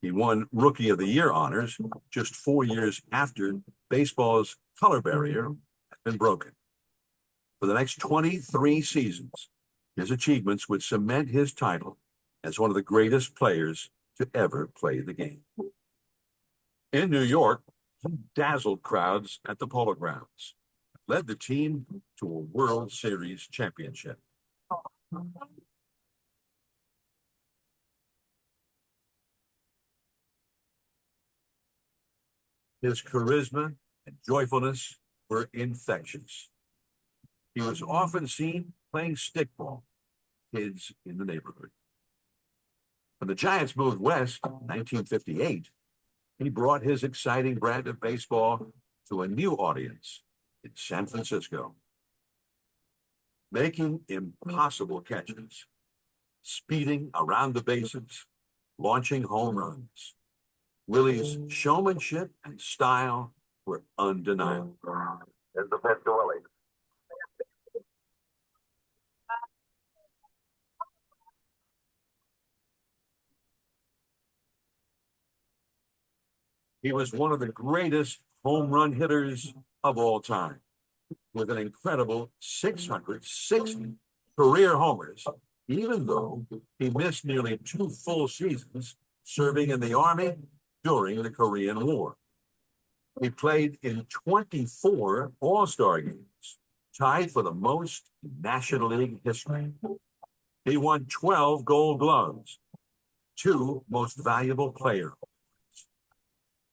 He won Rookie of the Year honors just 4 years after baseball's color barrier had been broken. For the next 23 seasons, his achievements would cement his title as one of the greatest players to ever play the game. In New York, he dazzled crowds at the Polo Grounds, led the team to a World Series championship. His charisma and joyfulness were infectious. He was often seen playing stickball with kids in the neighborhood. When the Giants moved west in 1958, he brought his exciting brand of baseball to a new audience in San Francisco. Making impossible catches, speeding around the bases, launching home runs. Willie's showmanship and style were undeniable. Here's the pitch to Willie. He was one of the greatest home run hitters of all time, with an incredible 660 career homers, even though he missed nearly 2 full seasons serving in the Army during the Korean War. He played in 24 All-Star games, tied for the most in National League history. He won 12 Gold Gloves, 2 Most Valuable Player.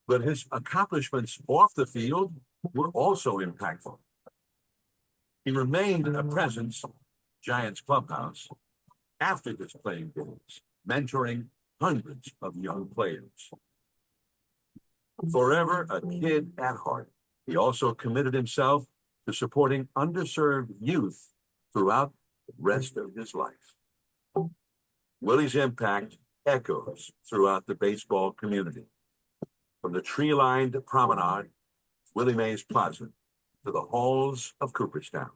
But his accomplishments off the field were also impactful. He remained a presence in Giants clubhouse after his playing days, mentoring hundreds of young players. Forever a kid at heart, he also committed himself to supporting underserved youth throughout the rest of his life. Willie's impact echoes throughout the baseball community. From the tree-lined promenade, Willie Mays Plaza, to the halls of Cooperstown.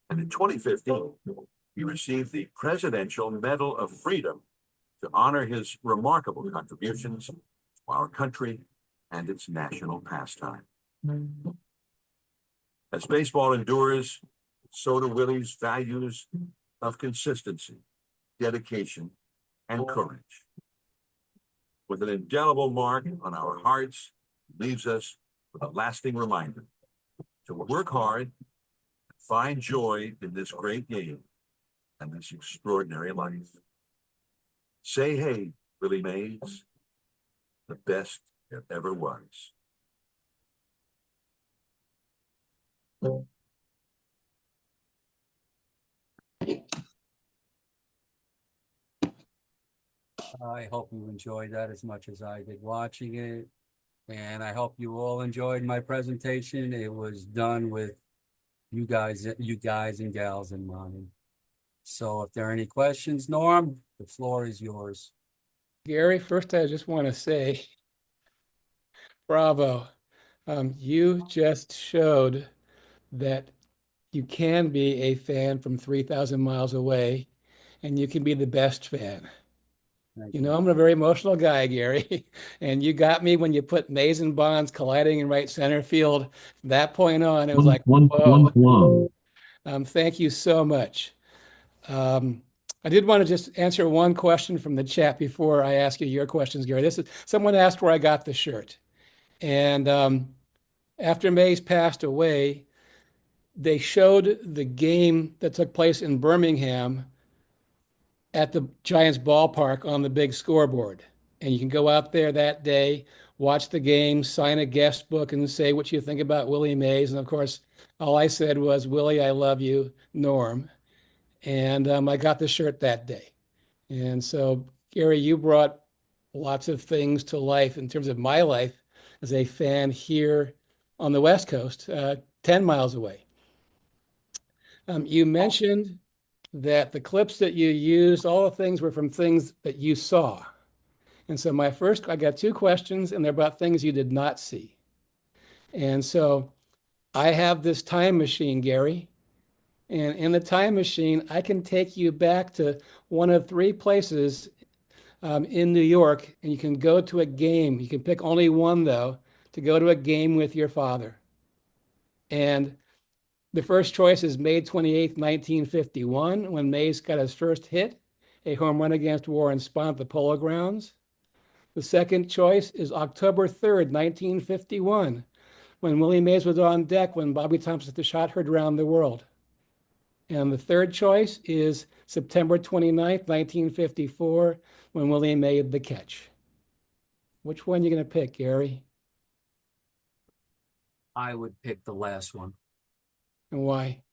And in 2015, he received the Presidential Medal of Freedom to honor his remarkable contributions to our country and its national pastime. As baseball endures, so do Willie's values of consistency, dedication, and courage. With an indelible mark on our hearts leaves us with a lasting reminder to work hard, find joy in this great game and this extraordinary life. Say hey, Willie Mays, the best there ever was. I hope you enjoyed that as much as I did watching it. And I hope you all enjoyed my presentation. It was done with you guys and gals in mind. So if there are any questions, Norm, the floor is yours. Gary, first I just want to say, bravo. You just showed that you can be a fan from 3,000 miles away, and you can be the best fan. You know, I'm a very emotional guy, Gary, and you got me when you put Mays and Bonds colliding in right center field. From that point on, it was like, whoa. Thank you so much. I did want to just answer one question from the chat before I ask you your questions, Gary. This is someone asked where I got the shirt, and after Mays passed away, they showed the game that took place in Birmingham at the Giants ballpark on the big scoreboard. And you can go out there that day, watch the game, sign a guest book, and say what you think about Willie Mays. And of course, all I said was, Willie, I love you, Norm. And I got the shirt that day. And so, Gary, you brought lots of things to life in terms of my life as a fan here on the West Coast, 10 miles away. You mentioned that the clips that you used, all the things were from things that you saw. And so I got two questions, and they're about things you did not see. And so I have this time machine, Gary. And in the time machine, I can take you back to one of three places in New York, and you can go to a game. You can pick only one, though, to go to a game with your father. And the first choice is May 28th, 1951, when Mays got his first hit, a home run against Warren Spahn at the Polo Grounds. The second choice is October 3rd, 1951, when Willie Mays was on deck when Bobby Thompson hit the shot heard around the world. And the third choice is September 29th, 1954, when Willie made the catch. Which one are you going to pick, Gary? I would pick the last one. And why?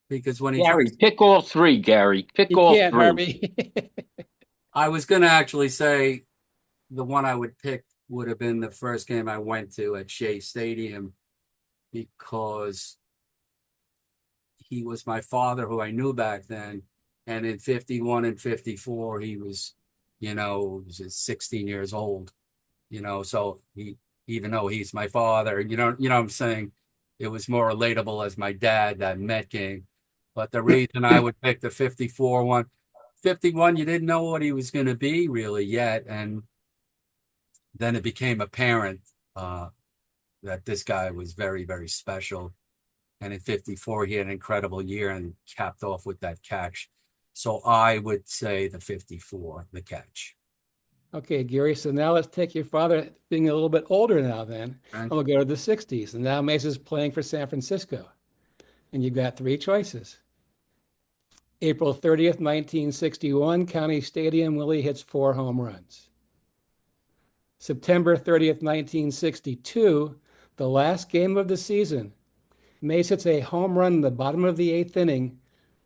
Because when Gary, pick all three, Gary. Pick all can't, three. Harvey. I was going to actually say the one I would pick would have been the first game I went to at Shea Stadium, because he was my father who I knew back then. And in 51 and 54, he was, he was 16 years old, so even though he's my father, what I'm saying, it was more relatable as my dad, that Met game. But the reason I would pick the 54 one, 51, you didn't know what he was going to be really yet. And then it became apparent that this guy was very, very special. And in 54, he had an incredible year and capped off with that catch. So I would say the 54, the catch. Okay, Gary, so now let's take your father being a little bit older now then, and we'll go to the 60s. And now Mays is playing for San Francisco. And you've got three choices. April 30th, 1961, County Stadium, Willie hits 4 home runs. September 30th, 1962, the last game of the season, Mays hits a home run in the bottom of the 8th inning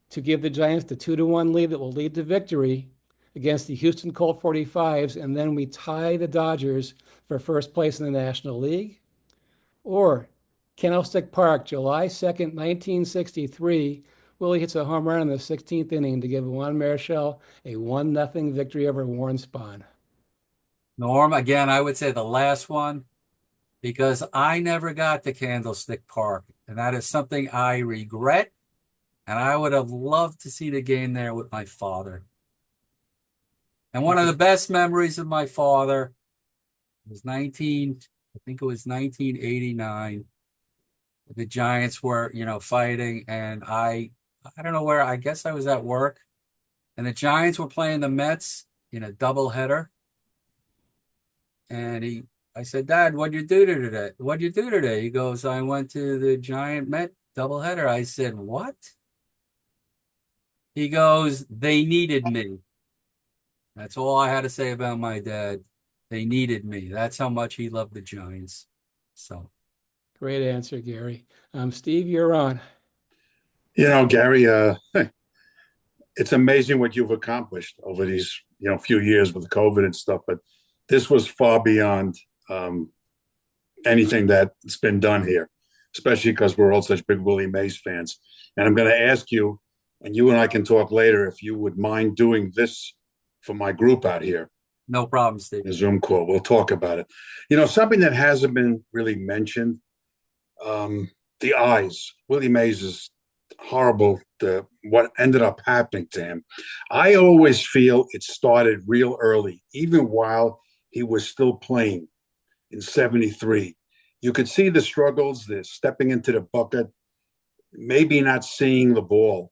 to give the Giants the 2-1 lead that will lead to victory against the Houston Colt 45s, and then we tie the Dodgers for first place in the National League. Or Candlestick Park, July 2nd, 1963, Willie hits a home run in the 16th inning to give Juan Marichal a 1-0 victory over Warren Spahn. Norm, again, I would say the last one, because I never got to Candlestick Park, and that is something I regret. And I would have loved to see the game there with my father. And one of the best memories of my father was 1989. The Giants were, fighting, and I don't know where, I guess I was at work, and the Giants were playing the Mets in a doubleheader. And I said, Dad, what'd you do today? What'd you do today? He goes, I went to the Giant Met doubleheader. I said, what? He goes, they needed me. That's all I had to say about my dad. They needed me. That's how much he loved the Giants. So Great answer, Gary. Steve, you're on. You know, Gary, it's amazing what you've accomplished over these, few years with COVID and stuff, but this was far beyond anything that's been done here, especially because we're all such big Willie Mays fans. And I'm going to ask you, and you and I can talk later, if you would mind doing this for my group out here. No problem, Steve. A Zoom call. We'll talk about it. Something that hasn't been really mentioned, the eyes. Willie Mays is horrible, what ended up happening to him. I always feel it started real early, even while he was still playing in 73. You could see the struggles, the stepping into the bucket, maybe not seeing the ball.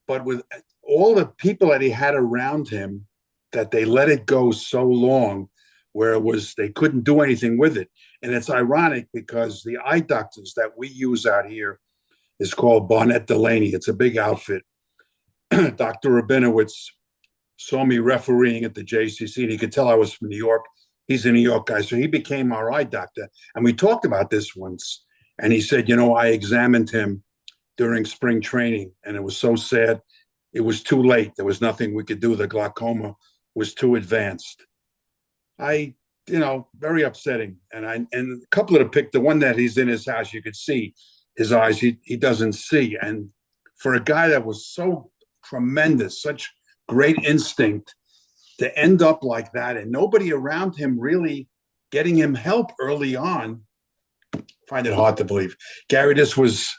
But with all the people that he had around him, that they let it go so long where they couldn't do anything with it. And it's ironic because the eye doctors that we use out here is called Barnett Delaney. It's a big outfit. Dr. Rabinowitz saw me refereeing at the JCC, and he could tell I was from New York. He's a New York guy, so he became our eye doctor. And we talked about this once, and he said, I examined him during spring training, and it was so sad. It was too late. There was nothing we could do. The glaucoma was too advanced. Very upsetting. And a couple of the one that he's in his house, you could see his eyes, he doesn't see. And for a guy that was so tremendous, such great instinct, to end up like that and nobody around him really getting him help early on, I find it hard to believe. Gary, this was,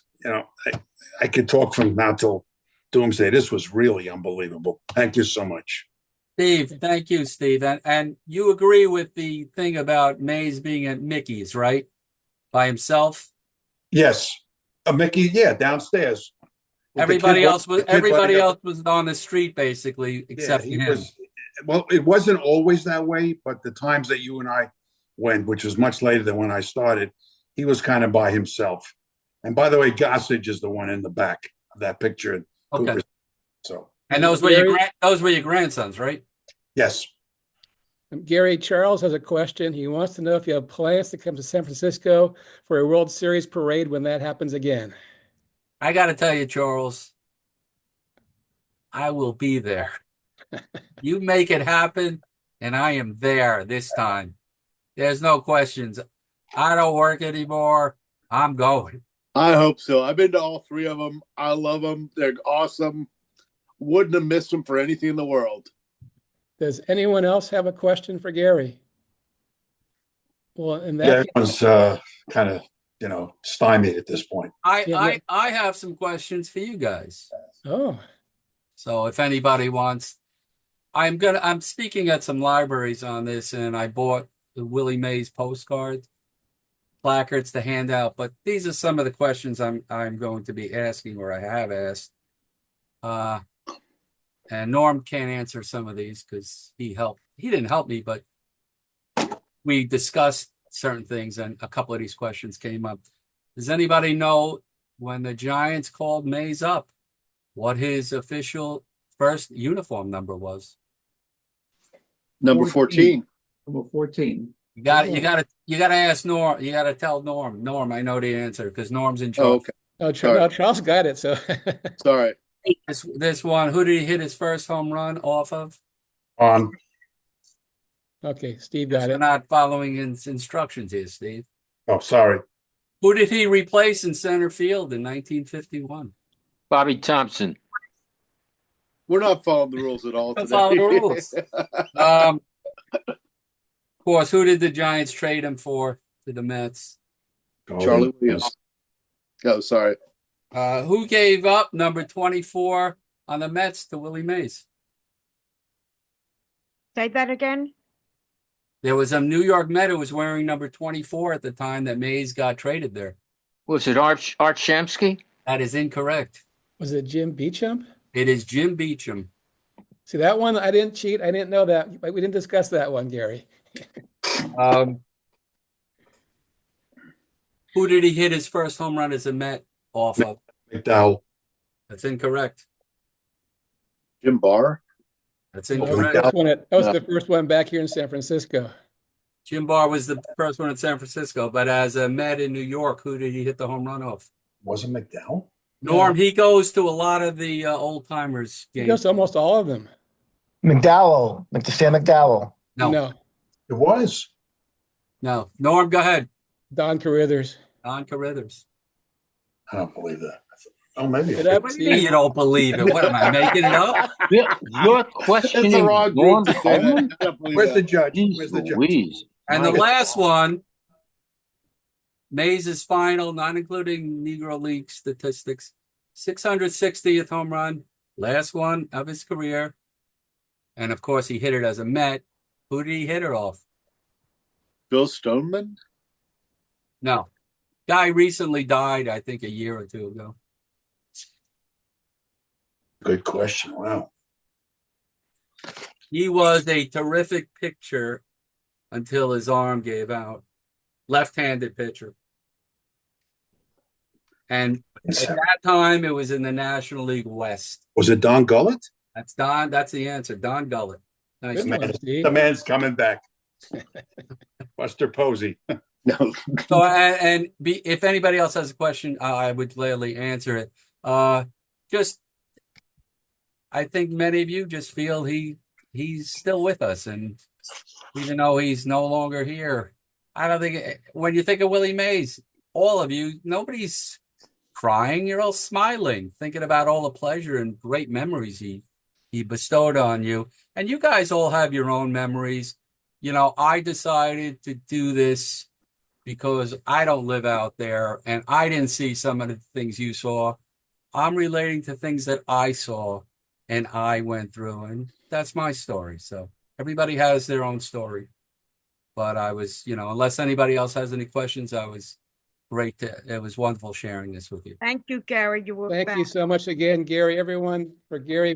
I could talk from now till doomsday. This was really unbelievable. Thank you so much. Steve, thank you, Steve. And you agree with the thing about Mays being at Mickey's, right? By himself? Yes. Mickey, downstairs. Everybody else was on the street basically, except him. Well, it wasn't always that way, but the times that you and I went, which was much later than when I started, he was kind of by himself. And by the way, Gossage is the one in the back of that picture. Okay. So, and those were your grandsons, right? Yes. Gary, Charles has a question. He wants to know if you have plans to come to San Francisco for a World Series parade when that happens again. I got to tell you, Charles, I will be there. You make it happen, and I am there this time. There's no questions. I don't work anymore. I'm going. I hope so. I've been to all three of them. I love them. They're awesome. Wouldn't have missed them for anything in the world. Does anyone else have a question for Gary? Well, in that everyone's kind of, stymied at this point. I have some questions for you guys. Oh. So if anybody wants, I'm speaking at some libraries on this, and I bought the Willie Mays postcards, placards to hand out. But these are some of the questions I'm going to be asking, or I have asked. And Norm can't answer some of these because he didn't help me, but we discussed certain things, and a couple of these questions came up. Does anybody know when the Giants called Mays up, what his official first uniform number was? Number 14. Number 14. You got to ask Norm. You got to tell Norm. Norm, I know the answer because Norm's in charge. Oh, okay. No, Charles got it. So sorry. This one, who did he hit his first home run off of? Okay, Steve got it. We're not following his instructions here, Steve. Oh, sorry. Who did he replace in center field in 1951? Bobby Thompson. We're not following the rules at all today. Follow the rules. Of course, who did the Giants trade him for to the Mets? Charlie Williams. Oh, sorry. Who gave up number 24 on the Mets to Willie Mays? Say that again. There was a New York Met who was wearing number 24 at the time that Mays got traded there. Was it Art Shamsky? That is incorrect. Was it Jim Beecham? It is Jim Beecham. See, that one, I didn't cheat. I didn't know that. We didn't discuss that one, Gary. Who did he hit his first home run as a Met off of? McDowell. That's incorrect. Jim Barr. That's That was incorrect. the first one that was the first one back here in San Francisco. Jim Barr was the first one in San Francisco, but as a Met in New York, who did he hit the home run off? Was it McDowell? Norm, he goes to a lot of the old timers He games. goes to almost all of them. McDowell, Stan McDowell. No. It was. No. Norm, go ahead. Don Carruthers. Don Carruthers. I don't believe that. Oh, maybe. Get up, What do you mean you don't believe it? What am I making it up? You're questioning It's the wrong group Norm to say that. Coleman? I don't believe Where's the that. judge? Jeez Where's the judge? Louise. And the My last God. one, Mays' final, not including Negro League statistics, 660th home run, last one of his career. And of course, he hit it as a Met. Who did he hit it off? Bill Stoneman? No. Guy recently died, I think, a year or two ago. Good question. Wow. He was a terrific pitcher until his arm gave out. Left-handed pitcher. And at that time, it was in the National League West. Was it Don Gullett? That's Don. That's the answer. Don Gullett. Nice. Good one, Steve. The man's coming back. Buster Posey. So, if anybody else has a question, I would gladly answer it. I think many of you just feel he's still with us, and even though he's no longer here, I don't think when you think of Willie Mays, all of you, nobody's crying. You're all smiling, thinking about all the pleasure and great memories he bestowed on you. And you guys all have your own memories. You know, I decided to do this because I don't live out there and I didn't see some of the things you saw. I'm relating to things that I saw and I went through, and that's my story. So everybody has their own story. But I was, unless anybody else has any questions, it was wonderful sharing this with you. Thank you, Gary. You were Thank you so much again, Gary. Everyone, for Gary